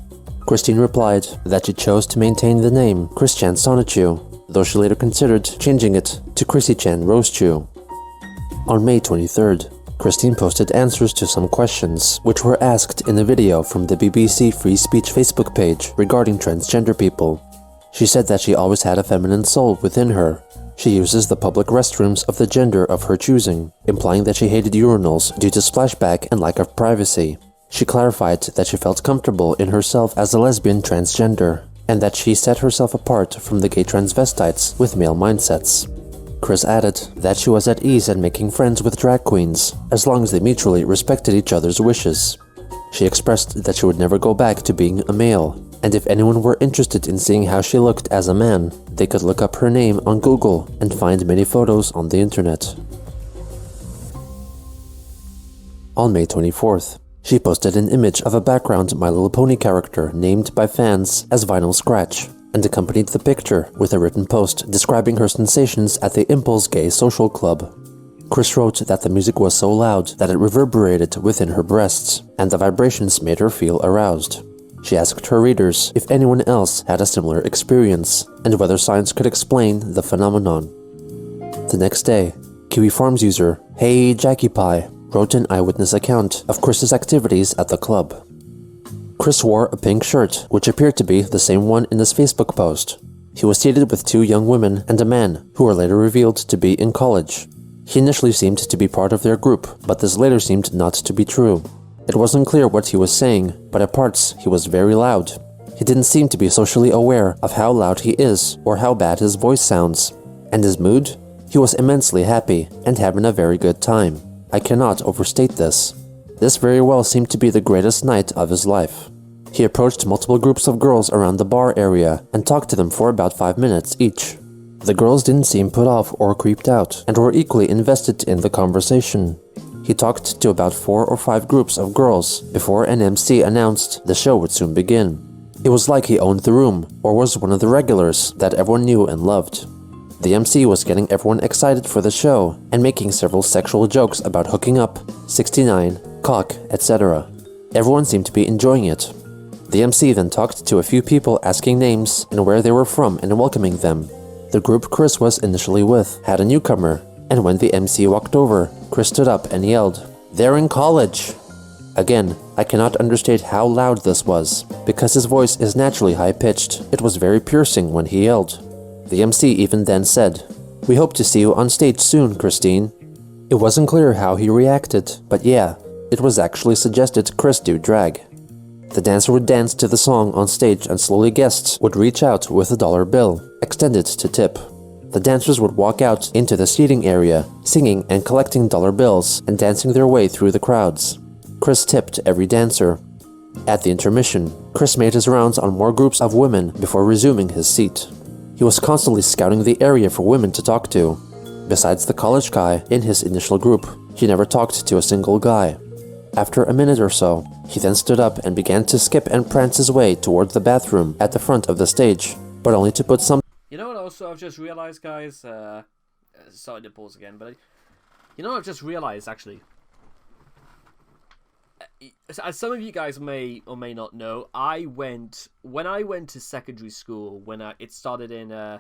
Christine replied that she chose to maintain the name Christian Sonichu, though she later considered changing it to Chrissy-chan Roschu. On May 23rd, Christine posted answers to some questions, which were asked in a video from the BBC Free Speech Facebook page regarding transgender people. She said that she always had a feminine soul within her. She uses the public restrooms of the gender of her choosing, implying that she hated urinals due to splashback and lack of privacy. She clarified that she felt comfortable in herself as a lesbian transgender, and that she set herself apart from the gay transvestites with male mindsets. Chris added that she was at ease at making friends with drag queens, as long as they mutually respected each other's wishes. She expressed that she would never go back to being a male, and if anyone were interested in seeing how she looked as a man, they could look up her name on Google and find many photos on the internet. On May 24th, she posted an image of a background My Little Pony character named by fans as Vinyl Scratch, and accompanied the picture with a written post describing her sensations at the Impulse Gay Social Club. Chris wrote that the music was so loud that it reverberated within her breasts, and the vibrations made her feel aroused. She asked her readers if anyone else had a similar experience, and whether science could explain the phenomenon. The next day, Kiwi Farms user Hey Jackie Pie wrote an eyewitness account of Chris's activities at the club. Chris wore a pink shirt, which appeared to be the same one in his Facebook post. He was seated with two young women and a man, who were later revealed to be in college. He initially seemed to be part of their group, but this later seemed not to be true. It wasn't clear what he was saying, but at parts he was very loud. He didn't seem to be socially aware of how loud he is or how bad his voice sounds. And his mood? He was immensely happy and having a very good time. I cannot overstate this. This very well seemed to be the greatest night of his life. He approached multiple groups of girls around the bar area and talked to them for about 5 minutes each. The girls didn't seem put off or creeped out and were equally invested in the conversation. He talked to about 4 or 5 groups of girls before an MC announced the show would soon begin. It was like he owned the room or was one of the regulars that everyone knew and loved. The MC was getting everyone excited for the show and making several sexual jokes about hooking up, 69, cock, etc. Everyone seemed to be enjoying it. The MC then talked to a few people asking names and where they were from and welcoming them. The group Chris was initially with had a newcomer, and when the MC walked over, Chris stood up and yelled, "They're in college!" Again, I cannot understate how loud this was, because his voice is naturally high-pitched. It was very piercing when he yelled. The MC even then said, "We hope to see you on stage soon, Christine." It wasn't clear how he reacted, but yeah, it was actually suggested Chris do drag. The dancer would dance to the song on stage and slowly guests would reach out with a dollar bill, extended to tip. The dancers would walk out into the seating area, singing and collecting dollar bills and dancing their way through the crowds. Chris tipped every dancer. At the intermission, Chris made his rounds on more groups of women before resuming his seat. He was constantly scouting the area for women to talk to. Besides the college guy in his initial group, he never talked to a single guy. After a minute or so, he then stood up and began to skip and prance his way towards the bathroom at the front of the stage, but only to put some... You know what also I've just realized, guys? Sorry to pause again, but you know what I've just realized, actually? As some of you guys may or may not know, when I went to secondary school, it started in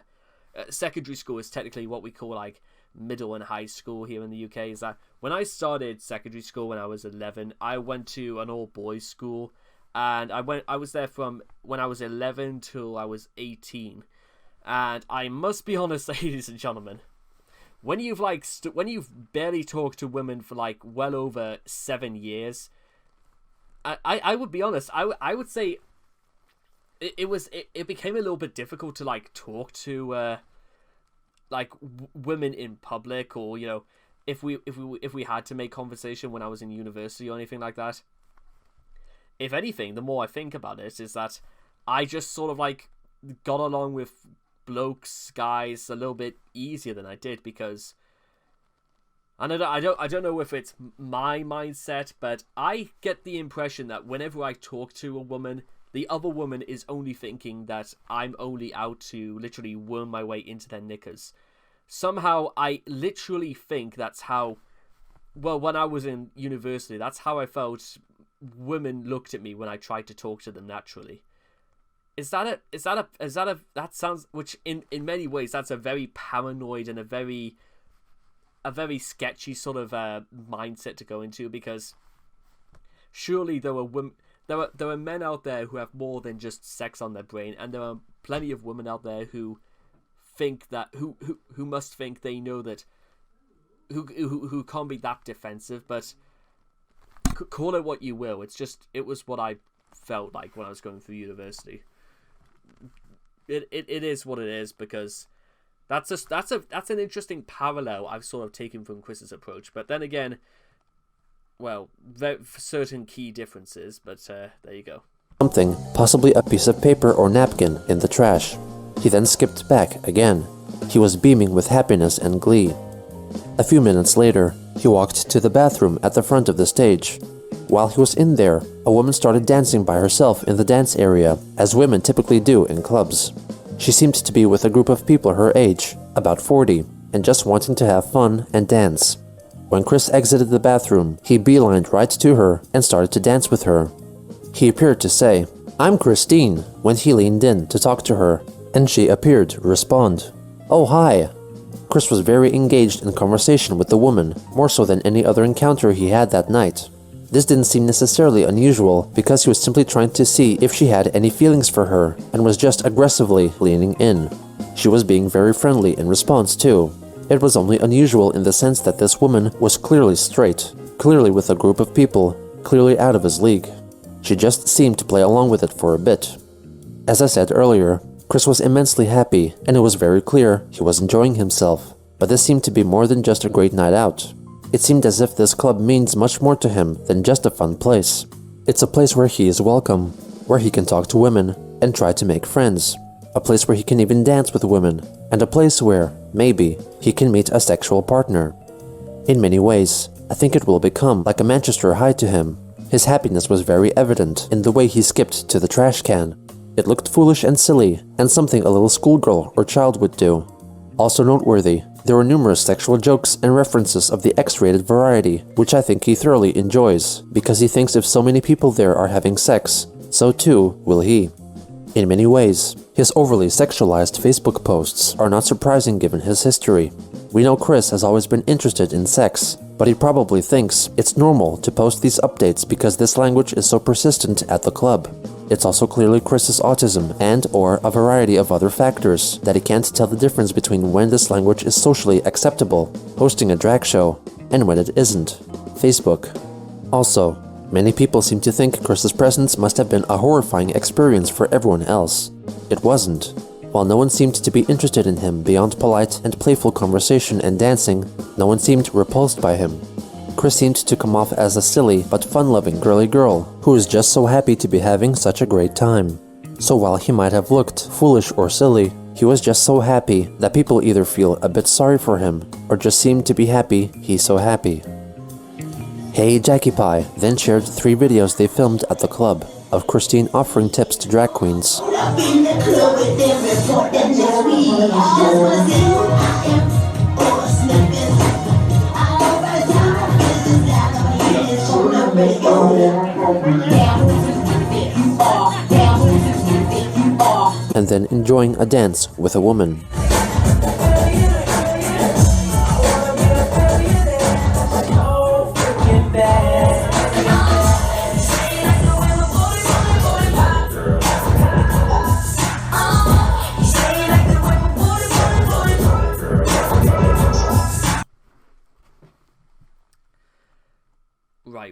secondary school is technically what we call like middle and high school here in the UK is that when I started secondary school when I was 11, I went to an all-boys school, and I was there from when I was 11 till I was 18. And I must be honest, ladies and gentlemen, when you've when you've barely talked to women for like well over 7 years, I would be honest, I would say it became a little bit difficult to like talk to like women in public, or you know, if we had to make conversation when I was in university or anything like that. If anything, the more I think about it, is that I just sort of like got along with blokes, guys, a little bit easier than I did, because I don't know if it's my mindset, but I get the impression that whenever I talk to a woman, the other woman is only thinking that I'm only out to literally worm my way into their knickers. Somehow I literally think that's how, well, when I was in university, that's how I felt women looked at me when I tried to talk to them naturally. That sounds, which in many ways that's a very paranoid and a very sketchy sort of mindset to go into, because surely there are men out there who have more than just sex on their brain, and there are plenty of women out there who think that who must think they know that, who can't be that defensive. But call it what you will, it was what I felt like when I was going through university. It is what it is, because that's an interesting parallel I've sort of taken from Chris's approach. But then again, well, certain key differences, but there you go. Something, possibly a piece of paper or napkin, in the trash. He then skipped back again. He was beaming with happiness and glee. A few minutes later, he walked to the bathroom at the front of the stage. While he was in there, a woman started dancing by herself in the dance area, as women typically do in clubs. She seemed to be with a group of people her age, about 40, and just wanting to have fun and dance. When Chris exited the bathroom, he beelined right to her and started to dance with her. He appeared to say, "I'm Christine," when he leaned in to talk to her, and she appeared to respond, "Oh, hi." Chris was very engaged in conversation with the woman, more so than any other encounter he had that night. This didn't seem necessarily unusual, because he was simply trying to see if she had any feelings for her, and was just aggressively leaning in. She was being very friendly in response too. It was only unusual in the sense that this woman was clearly straight, clearly with a group of people, clearly out of his league. She just seemed to play along with it for a bit. As I said earlier, Chris was immensely happy, and it was very clear he was enjoying himself. But this seemed to be more than just a great night out. It seemed as if this club means much more to him than just a fun place. It's a place where he is welcome, where he can talk to women and try to make friends. A place where he can even dance with women, and a place where, maybe, he can meet a sexual partner. In many ways, I think it will become like a Manchester High to him. His happiness was very evident in the way he skipped to the trash can. It looked foolish and silly, and something a little schoolgirl or child would do. Also noteworthy, there were numerous sexual jokes and references of the X-rated variety, which I think he thoroughly enjoys, because he thinks if so many people there are having sex, so too will he. In many ways, his overly sexualized Facebook posts are not surprising given his history. We know Chris has always been interested in sex, but he probably thinks it's normal to post these updates because this language is so persistent at the club. It's also clearly Chris's autism and/or a variety of other factors that he can't tell the difference between when this language is socially acceptable, hosting a drag show, and when it isn't. Facebook. Also, many people seem to think Chris's presence must have been a horrifying experience for everyone else. It wasn't. While no one seemed to be interested in him beyond polite and playful conversation and dancing, no one seemed repulsed by him. Chris seemed to come off as a silly but fun-loving girly girl who is just so happy to be having such a great time. So while he might have looked foolish or silly, he was just so happy that people either feel a bit sorry for him or just seem to be happy he's so happy. Hey Jackie Pie then shared 3 videos they filmed at the club of Christine offering tips to drag queens. And then enjoying a dance with a woman.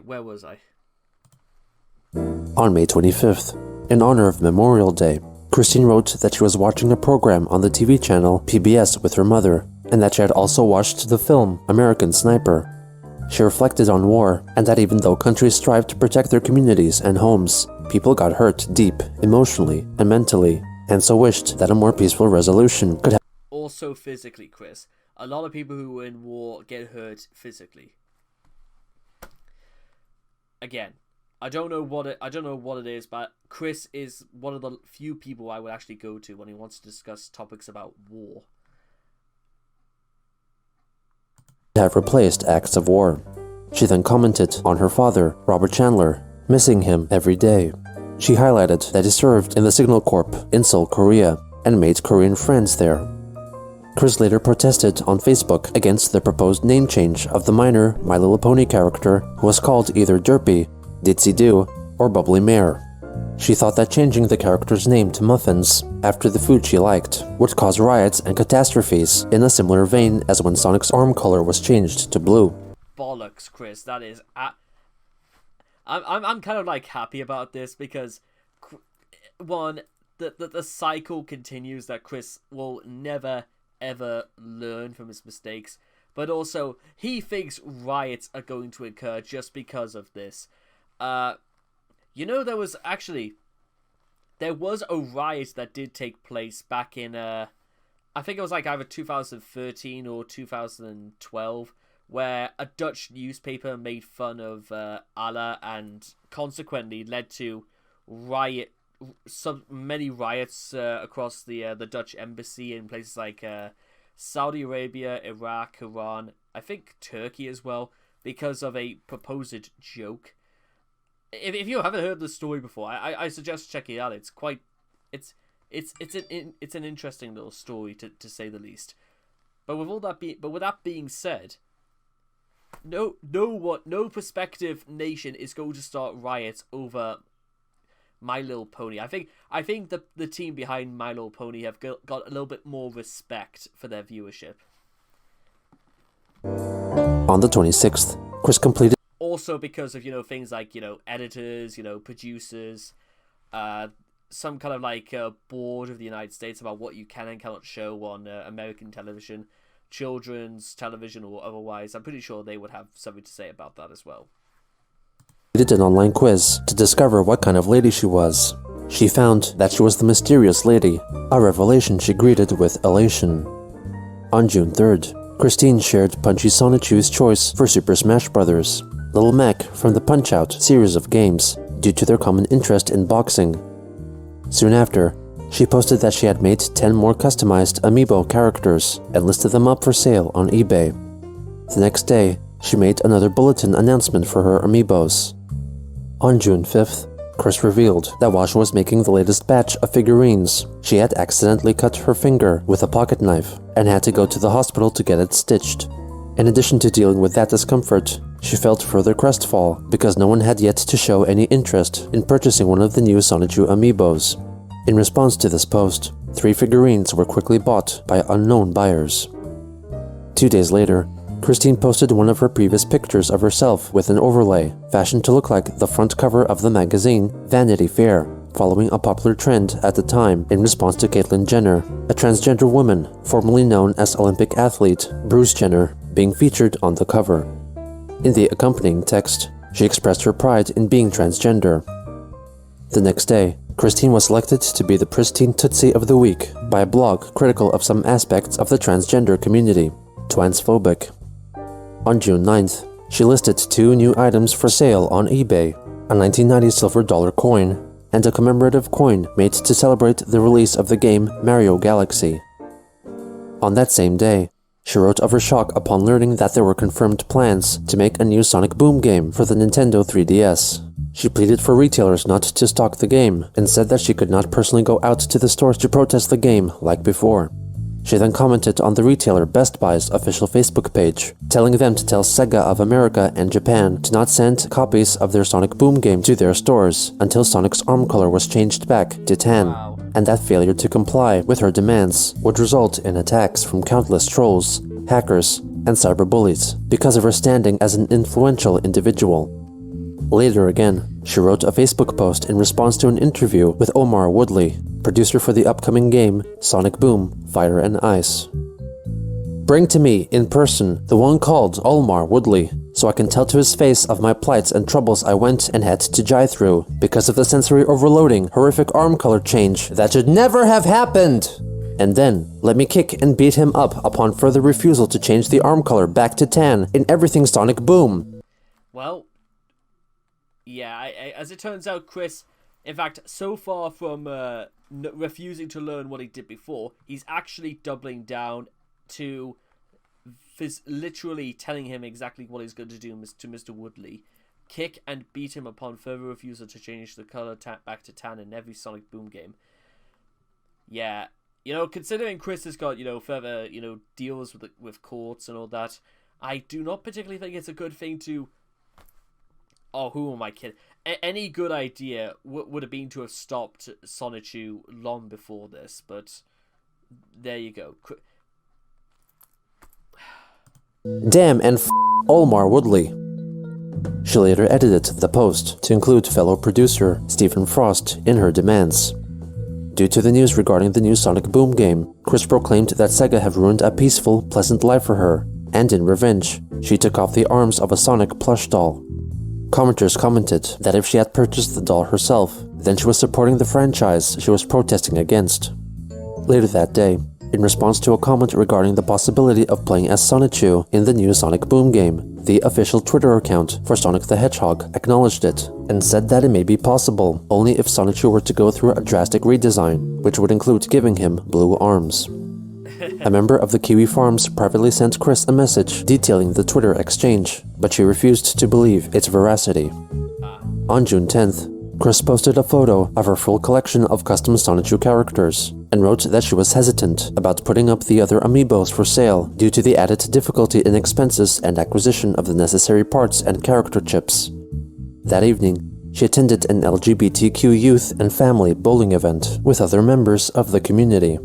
where was I? On May 25th, in honor of Memorial Day, Christine wrote that she was watching a program on the TV channel PBS with her mother, and that she had also watched the film American Sniper. She reflected on war, and that even though countries strive to protect their communities and homes, people got hurt deep, emotionally and mentally, and so wished that a more peaceful resolution could have. Also physically, Chris. A lot of people who are in war get hurt physically. Again, I don't know what it is, but Chris is one of the few people I would actually go to when he wants to discuss topics about war. Have replaced acts of war. She then commented on her father, Robert Chandler, missing him every day. She highlighted that he served in the Signal Corps in Seoul, Korea, and made Korean friends there. Chris later protested on Facebook against the proposed name change of the minor My Little Pony character, who was called either Derpy, Ditsy Doo, or Bubbly Mare. She thought that changing the character's name to Muffins, after the food she liked, would cause riots and catastrophes in a similar vein as when Sonic's arm color was changed to blue. Bollocks, Chris. That is... I'm kind of like happy about this because, one, the cycle continues that Chris will never ever learn from his mistakes, but also he thinks riots are going to occur just because of this. You know, there was a riot that did take place back in I think it was like either 2013 or 2012, where a Dutch newspaper made fun of Allah and consequently led to many riots across the Dutch embassy in places like Saudi Arabia, Iraq, Iran, I think Turkey as well, because of a proposed joke. If you haven't heard the story before, I suggest checking it out. It's quite, it's an interesting little story to say the least. But with that being said, no prospective nation is going to start riots over My Little Pony. I think the team behind My Little Pony have got a little bit more respect for their viewership. On the 26th, Chris completed. Also because of, things like, editors, producers, some kind of like board of the United States about what you can and cannot show on American television, children's television or otherwise. I'm pretty sure they would have something to say about that as well. Did an online quiz to discover what kind of lady she was. She found that she was the mysterious lady, a revelation she greeted with elation. On June 3rd, Christine shared Punchy Sonichu's choice for Super Smash Bros. Little Mac from the Punch-Out series of games, due to their common interest in boxing. Soon after, she posted that she had made 10 more customized Amiibo characters and listed them up for sale on eBay. The next day, she made another bulletin announcement for her Amiibos. On June 5th, Chris revealed that while she was making the latest batch of figurines, she had accidentally cut her finger with a pocket knife and had to go to the hospital to get it stitched. In addition to dealing with that discomfort, she felt further crestfall because no one had yet to show any interest in purchasing one of the new Sonichu Amiibos. In response to this post, 3 figurines were quickly bought by unknown buyers. 2 days later, Christine posted one of her previous pictures of herself with an overlay, fashioned to look like the front cover of the magazine Vanity Fair, following a popular trend at the time in response to Caitlyn Jenner, a transgender woman formerly known as Olympic athlete Bruce Jenner, being featured on the cover. In the accompanying text, she expressed her pride in being transgender. The next day, Christine was selected to be the Pristine Tootsie of the Week by a blog critical of some aspects of the transgender community, Twansphobic. On June 9th, she listed 2 new items for sale on eBay, a 1990 silver dollar coin and a commemorative coin made to celebrate the release of the game Mario Galaxy. On that same day, she wrote of her shock upon learning that there were confirmed plans to make a new Sonic Boom game for the Nintendo 3DS. She pleaded for retailers not to stock the game and said that she could not personally go out to the stores to protest the game like before. She then commented on the retailer Best Buy's official Facebook page, telling them to tell Sega of America and Japan to not send copies of their Sonic Boom game to their stores until Sonic's arm color was changed back to tan, and that failure to comply with her demands would result in attacks from countless trolls, hackers, and cyberbullies because of her standing as an influential individual. Later again, she wrote a Facebook post in response to an interview with Omar Woodley, producer for the upcoming game Sonic Boom: Fire and Ice. Bring to me, in person, the one called Omar Woodley, so I can tell to his face of my plights and troubles I went and had to jie through because of the sensory overloading, horrific arm color change that should never have happened. And then, let me kick and beat him up upon further refusal to change the arm color back to tan in everything Sonic Boom. Well, yeah, as it turns out, Chris, in fact, so far from refusing to learn what he did before, he's actually doubling down to literally telling him exactly what he's going to do to Mr. Woodley. Kick and beat him upon further refusal to change the color back to tan in every Sonic Boom game. Yeah, considering Chris has got, further, deals with courts and all that, I do not particularly think it's a good thing to... Oh, who am I kidding? Any good idea would have been to have stopped Sonichu long before this, but there you go. Damn and Omar Woodley. She later edited the post to include fellow producer Stephen Frost in her demands. Due to the news regarding the new Sonic Boom game, Chris proclaimed that Sega have ruined a peaceful, pleasant life for her, and in revenge, she took off the arms of a Sonic plush doll. Commenters commented that if she had purchased the doll herself, then she was supporting the franchise she was protesting against. Later that day, in response to a comment regarding the possibility of playing as Sonichu in the new Sonic Boom game, the official Twitter account for Sonic the Hedgehog acknowledged it and said that it may be possible only if Sonichu were to go through a drastic redesign, which would include giving him blue arms. A member of the Kiwi Farms privately sent Chris a message detailing the Twitter exchange, but she refused to believe its veracity. On June 10th, Chris posted a photo of her full collection of custom Sonichu characters, and wrote that she was hesitant about putting up the other Amiibos for sale due to the added difficulty in expenses and acquisition of the necessary parts and character chips. That evening, she attended an LGBTQ youth and family bowling event with other members of the community.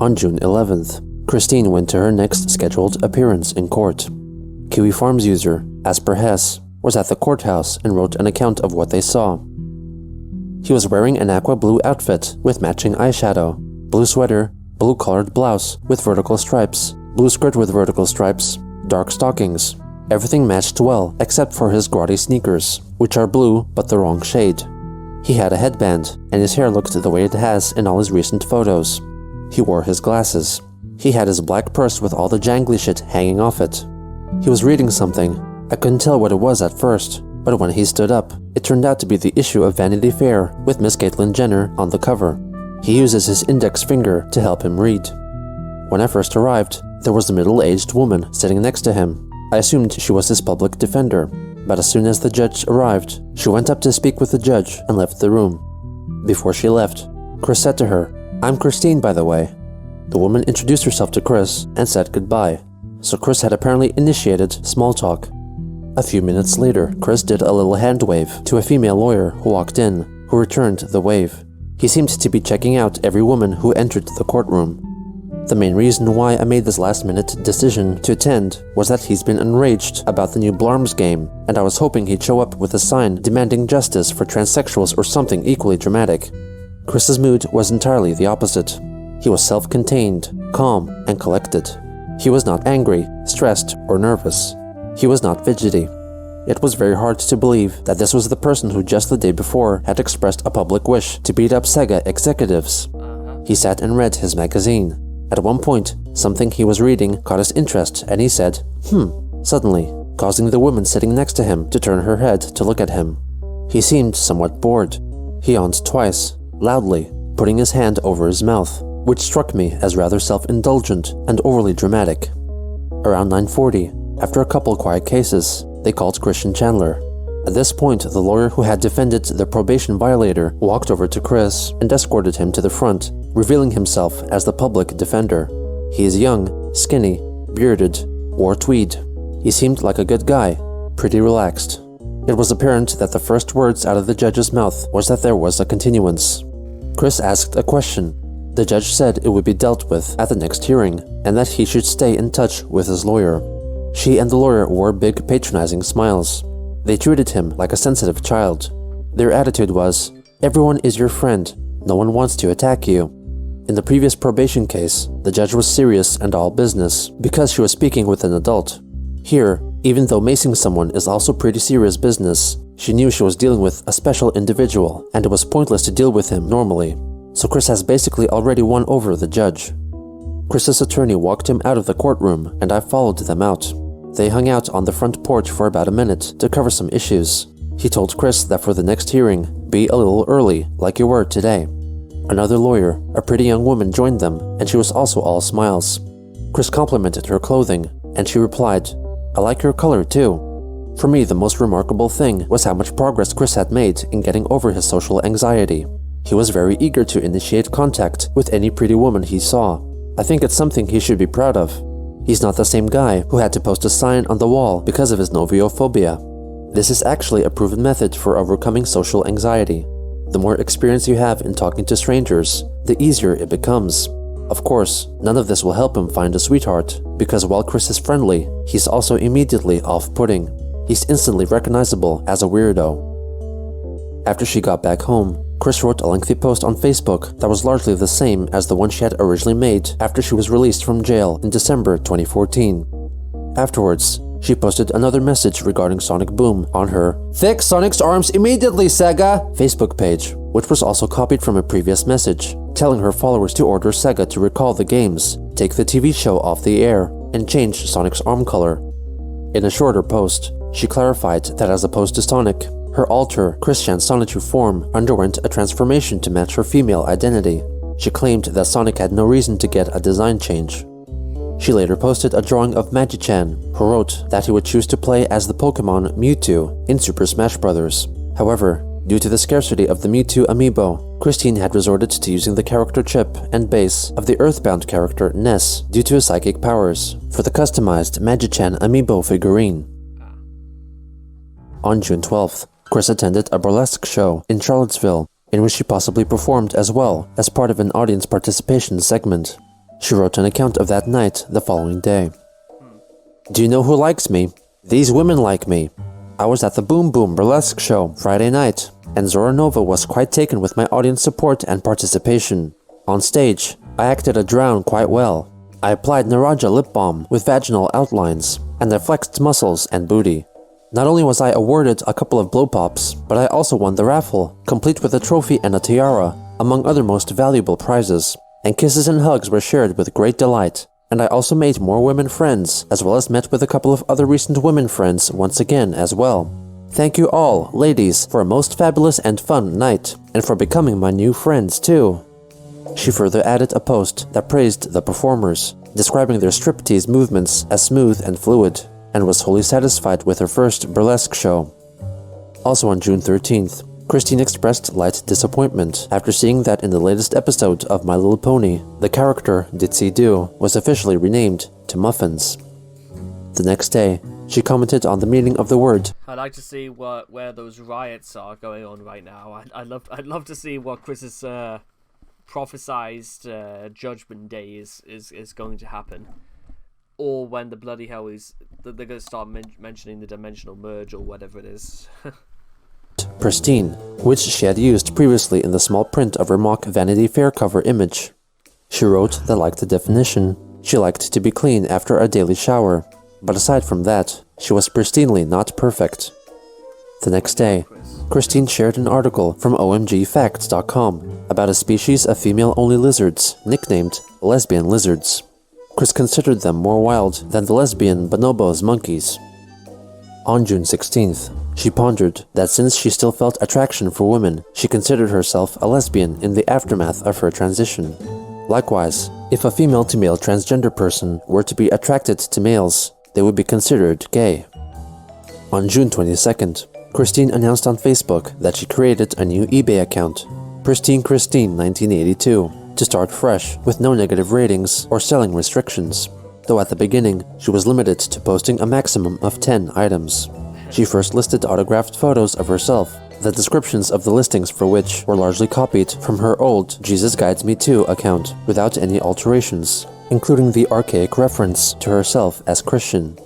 On June 11th, Christine went to her next scheduled appearance in court. Kiwi Farms user Asper Hess was at the courthouse and wrote an account of what they saw. He was wearing an aqua blue outfit with matching eyeshadow, blue sweater, blue colored blouse with vertical stripes, blue skirt with vertical stripes, dark stockings. Everything matched well except for his grotty sneakers, which are blue but the wrong shade. He had a headband, and his hair looked the way it has in all his recent photos. He wore his glasses. He had his black purse with all the jangly shit hanging off it. He was reading something. I couldn't tell what it was at first, but when he stood up, it turned out to be the issue of Vanity Fair with Miss Caitlyn Jenner on the cover. He uses his index finger to help him read. When I first arrived, there was a middle-aged woman sitting next to him. I assumed she was his public defender, but as soon as the judge arrived, she went up to speak with the judge and left the room. Before she left, Chris said to her, "I'm Christine, by the way." The woman introduced herself to Chris and said goodbye, so Chris had apparently initiated small talk. A few minutes later, Chris did a little hand wave to a female lawyer who walked in, who returned the wave. He seemed to be checking out every woman who entered the courtroom. The main reason why I made this last-minute decision to attend was that he's been enraged about the new Blarms game, and I was hoping he'd show up with a sign demanding justice for transsexuals or something equally dramatic. Chris's mood was entirely the opposite. He was self-contained, calm, and collected. He was not angry, stressed, or nervous. He was not fidgety. It was very hard to believe that this was the person who just the day before had expressed a public wish to beat up Sega executives. He sat and read his magazine. At one point, something he was reading caught his interest and he said, suddenly, causing the woman sitting next to him to turn her head to look at him. He seemed somewhat bored. He yawned twice, loudly, putting his hand over his mouth, which struck me as rather self-indulgent and overly dramatic. Around 9:40, after a couple quiet cases, they called Christian Chandler. At this point, the lawyer who had defended the probation violator walked over to Chris and escorted him to the front, revealing himself as the public defender. He is young, skinny, bearded, wore tweed. He seemed like a good guy, pretty relaxed. It was apparent that the first words out of the judge's mouth was that there was a continuance. Chris asked a question. The judge said it would be dealt with at the next hearing, and that he should stay in touch with his lawyer. She and the lawyer wore big patronizing smiles. They treated him like a sensitive child. Their attitude was, "Everyone is your friend. No one wants to attack you." In the previous probation case, the judge was serious and all business because she was speaking with an adult. Here, even though macing someone is also pretty serious business, she knew she was dealing with a special individual and it was pointless to deal with him normally. So Chris has basically already won over the judge. Chris's attorney walked him out of the courtroom and I followed them out. They hung out on the front porch for about a minute to cover some issues. He told Chris that for the next hearing, be a little early, like you were today. Another lawyer, a pretty young woman, joined them, and she was also all smiles. Chris complimented her clothing, and she replied, "I like your color too." For me, the most remarkable thing was how much progress Chris had made in getting over his social anxiety. He was very eager to initiate contact with any pretty woman he saw. I think it's something he should be proud of. He's not the same guy who had to post a sign on the wall because of his noviophobia. This is actually a proven method for overcoming social anxiety. The more experience you have in talking to strangers, the easier it becomes. Of course, none of this will help him find a sweetheart, because while Chris is friendly, he's also immediately off-putting. He's instantly recognizable as a weirdo. After she got back home, Chris wrote a lengthy post on Facebook that was largely the same as the one she had originally made after she was released from jail in December 2014. Afterwards, she posted another message regarding Sonic Boom on her "Fix Sonic's arms immediately, Saga!" Facebook page, which was also copied from a previous message, telling her followers to order Sega to recall the games, take the TV show off the air, and change Sonic's arm color. In a shorter post, she clarified that as opposed to Sonic, her alter, Christian Sonichu form, underwent a transformation to match her female identity. She claimed that Sonic had no reason to get a design change. She later posted a drawing of Magi-chan, who wrote that he would choose to play as the Pokemon Mewtwo in Super Smash Bros. However, due to the scarcity of the Mewtwo Amiibo, Christine had resorted to using the character chip and base of the Earthbound character Ness due to his psychic powers for the customized Magi-chan Amiibo figurine. On June 12th, Chris attended a burlesque show in Charlottesville, in which she possibly performed as well as part of an audience participation segment. She wrote an account of that night the following day. "Do you know who likes me? These women like me. I was at the Boom Boom Burlesque show Friday night, and Zora Nova was quite taken with my audience support and participation. On stage, I acted a drown quite well. I applied Naraja lip balm with vaginal outlines, and I flexed muscles and booty. Not only was I awarded a couple of blow pops, but I also won the raffle, complete with a trophy and a tiara, among other most valuable prizes. And kisses and hugs were shared with great delight, and I also made more women friends, as well as met with a couple of other recent women friends once again as well. Thank you all, ladies, for a most fabulous and fun night, and for becoming my new friends too." She further added a post that praised the performers, describing their striptease movements as smooth and fluid, and was wholly satisfied with her first burlesque show. Also on June 13th, Christine expressed light disappointment after seeing that in the latest episode of My Little Pony, the character Ditsy Doo was officially renamed to Muffins. The next day, she commented on the meaning of the word. "I'd like to see where those riots are going on right now. I'd love to see what Chris's prophesized judgment day is going to happen, or when the bloody hell they're going to start mentioning the dimensional merge or whatever it is." Pristine, which she had used previously in the small print of her mock Vanity Fair cover image. She wrote that, like the definition, she liked to be clean after a daily shower, but aside from that, she was pristinely not perfect. The next day, Christine shared an article from omgfacts.com about a species of female-only lizards nicknamed lesbian lizards. Chris considered them more wild than the lesbian bonobos monkeys. On June 16th, she pondered that since she still felt attraction for women, she considered herself a lesbian in the aftermath of her transition. Likewise, if a female-to-male transgender person were to be attracted to males, they would be considered gay. On June 22nd, Christine announced on Facebook that she created a new eBay account, Pristine Christine 1982, to start fresh with no negative ratings or selling restrictions, though at the beginning she was limited to posting a maximum of 10 items. She first listed autographed photos of herself, the descriptions of the listings for which were largely copied from her old Jesus Guides Me Too account without any alterations, including the archaic reference to herself as Christian.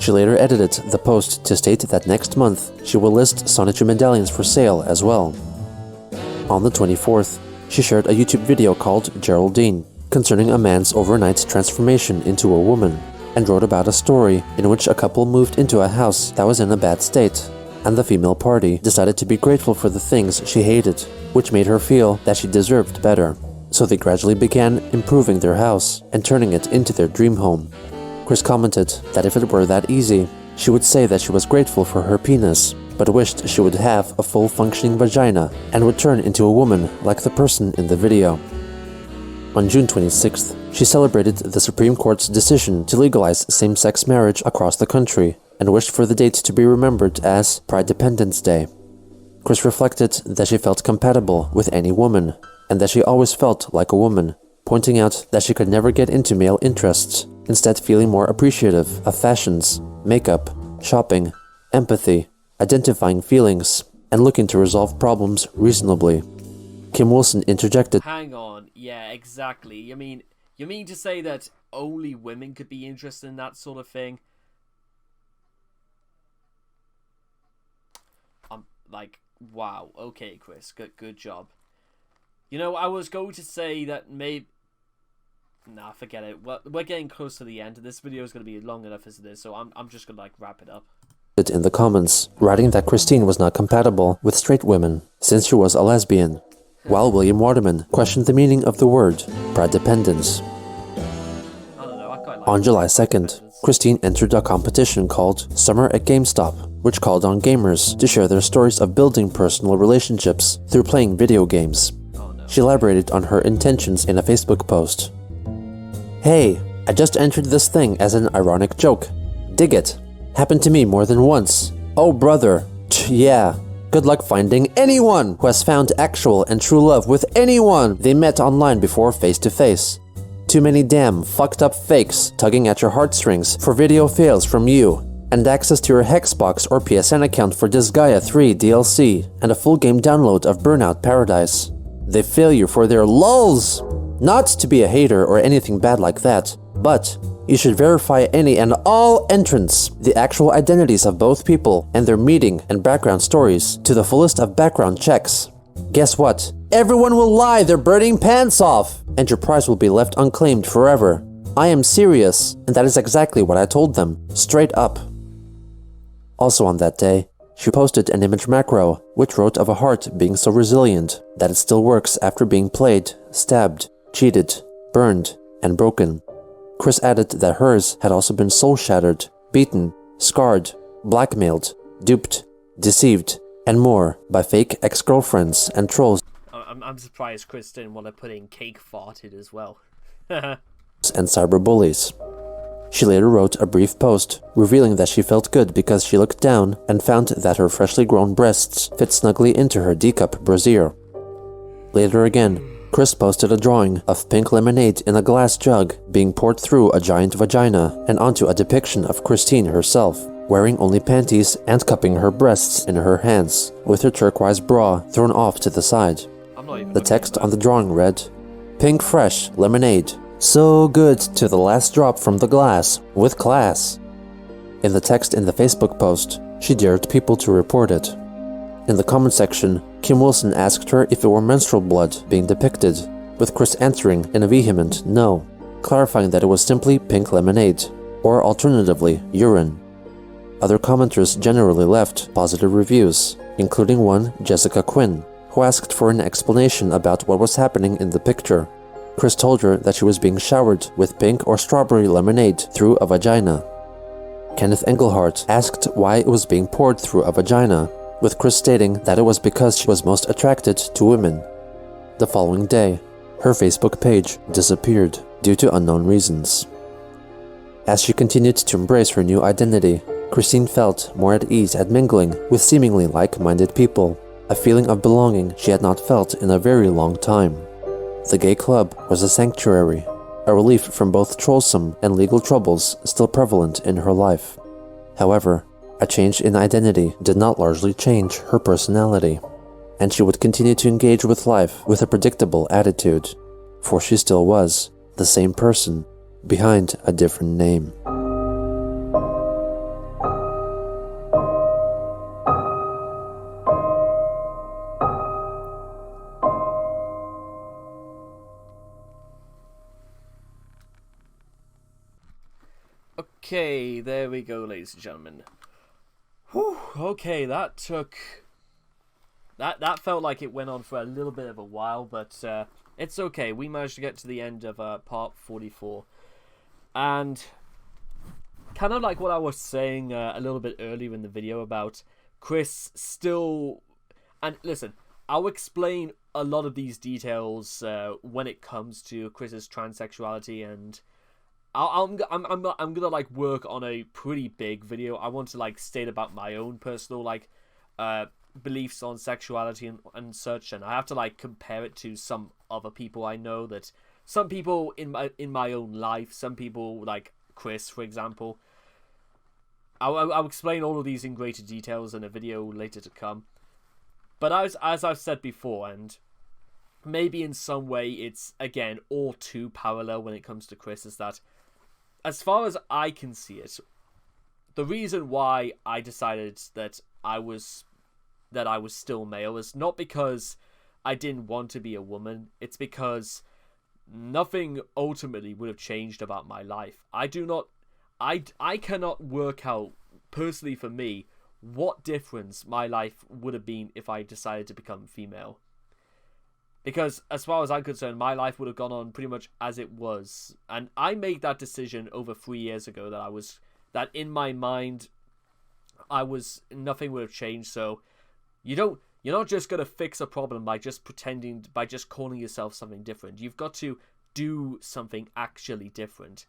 She later edited the post to state that next month she will list Sonichu medallions for sale as well. On the 24th, she shared a YouTube video called Geraldine, concerning a man's overnight transformation into a woman, and wrote about a story in which a couple moved into a house that was in a bad state, and the female party decided to be grateful for the things she hated, which made her feel that she deserved better. So they gradually began improving their house and turning it into their dream home. Chris commented that if it were that easy, she would say that she was grateful for her penis, but wished she would have a full functioning vagina and would turn into a woman like the person in the video. On June 26th, she celebrated the Supreme Court's decision to legalize same-sex marriage across the country and wished for the date to be remembered as Pride-Dependence Day. Chris reflected that she felt compatible with any woman and that she always felt like a woman, pointing out that she could never get into male interests, instead feeling more appreciative of fashions, makeup, shopping, empathy, identifying feelings, and looking to resolve problems reasonably. Kim Wilson interjected, "Hang on, yeah, exactly. You mean to say that only women could be interested in that sort of thing?" I'm like, wow, okay, Chris, good job. You know, I was going to say that maybe... Nah, forget it. We're getting close to the end. This video is going to be long enough as it is, so I'm just going to, like, wrap it up. In the comments, writing that Christine was not compatible with straight women, since she was a lesbian, while William Waterman questioned the meaning of the word Pride-Dependence. I don't know, I quite like On July 2nd, Christine entered a competition called Summer at GameStop, which called on gamers to share their stories of building personal relationships through playing video games. She elaborated on her intentions in a Facebook post. "Hey, I just entered this thing as an ironic joke. Dig it. Happened to me more than once. Oh brother, yeah. Good luck finding anyone who has found actual and true love with anyone they met online before face to face. Too many damn fucked up fakes tugging at your heartstrings for video fails from you, and access to your Hexbox or PSN account for Disgaea 3 DLC and a full game download of Burnout Paradise. They fail you for their lulz. Not to be a hater or anything bad like that, but you should verify any and all entrants, the actual identities of both people and their meeting and background stories to the fullest of background checks. Guess what? Everyone will lie their burning pants off, and your prize will be left unclaimed forever. I am serious, and that is exactly what I told them, straight up." Also on that day, she posted an image macro, which wrote of a heart being so resilient that it still works after being played, stabbed, cheated, burned, and broken. Chris added that hers had also been soul-shattered, beaten, scarred, blackmailed, duped, deceived, and more by fake ex-girlfriends and trolls. I'm surprised Chris didn't want to put in cake farted as well. And cyberbullies. She later wrote a brief post, revealing that she felt good because she looked down and found that her freshly grown breasts fit snugly into her D-cup brassiere. Later again, Chris posted a drawing of pink lemonade in a glass jug being poured through a giant vagina and onto a depiction of Christine herself, wearing only panties and cupping her breasts in her hands, with her turquoise bra thrown off to the side. The text on the drawing read, "Pink fresh lemonade. So good to the last drop from the glass, with class." In the text in the Facebook post, she dared people to report it. In the comment section, Kim Wilson asked her if it were menstrual blood being depicted, with Chris answering in a vehement no, clarifying that it was simply pink lemonade, or alternatively, urine. Other commenters generally left positive reviews, including one, Jessica Quinn, who asked for an explanation about what was happening in the picture. Chris told her that she was being showered with pink or strawberry lemonade through a vagina. Kenneth Engelhardt asked why it was being poured through a vagina, with Chris stating that it was because she was most attracted to women. The following day, her Facebook page disappeared due to unknown reasons. As she continued to embrace her new identity, Christine felt more at ease at mingling with seemingly like-minded people, a feeling of belonging she had not felt in a very long time. The gay club was a sanctuary, a relief from both troublesome and legal troubles still prevalent in her life. However, a change in identity did not largely change her personality, and she would continue to engage with life with a predictable attitude, for she still was the same person behind a different name. Okay, there we go, ladies and gentlemen. Whew, okay, that took... That felt like it went on for a little bit of a while, but it's okay. We managed to get to the end of part 44. And kind of like what I was saying a little bit earlier in the video about Chris still... And listen, I'll explain a lot of these details when it comes to Chris's transsexuality, and I'm gonna like work on a pretty big video. I want to like state about my own personal like beliefs on sexuality and such, and I have to like compare it to some other people I know, that some people in my own life, some people like Chris, for example. I'll explain all of these in greater details in a video later to come. But as I've said before, and maybe in some way it's again all too parallel when it comes to Chris, is that as far as I can see it, the reason why I decided that I was still male is not because I didn't want to be a woman. It's because nothing ultimately would have changed about my life. I cannot work out, personally for me, what difference my life would have been if I decided to become female. Because as far as I'm concerned, my life would have gone on pretty much as it was. And I made that decision over 3 years ago that in my mind, nothing would have changed. So you're not just going to fix a problem by just calling yourself something different. You've got to do something actually different.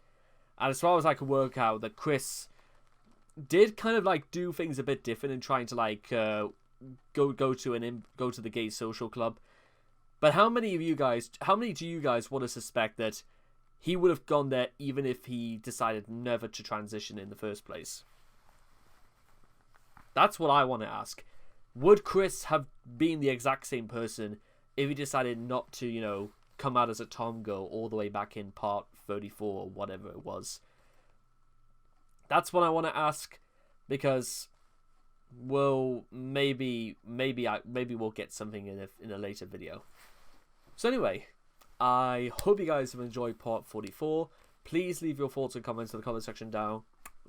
And as far as I can work out, that Chris did kind of like do things a bit different in trying to like go to the gay social club. But how many do you guys want to suspect that he would have gone there even if he decided never to transition in the first place? That's what I want to ask. Would Chris have been the exact same person if he decided not to, come out as a tom girl all the way back in part 34 or whatever it was? That's what I want to ask, because, well, maybe we'll get something in a later video. So anyway, I hope you guys have enjoyed part 44. Please leave your thoughts and comments in the comment section down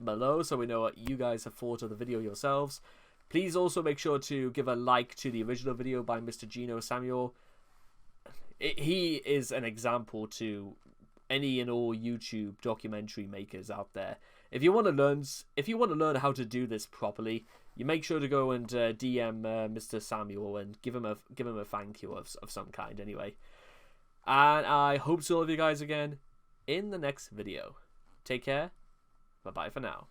below so we know what you guys have thought of the video yourselves. Please also make sure to give a like to the original video by Mr. Gino Samuel. He is an example to any and all YouTube documentary makers out there. If you want to learn how to do this properly, you make sure to go and DM Mr. Samuel and give him a thank you of some kind anyway. And I hope to see all of you guys again in the next video. Take care. Bye bye for now.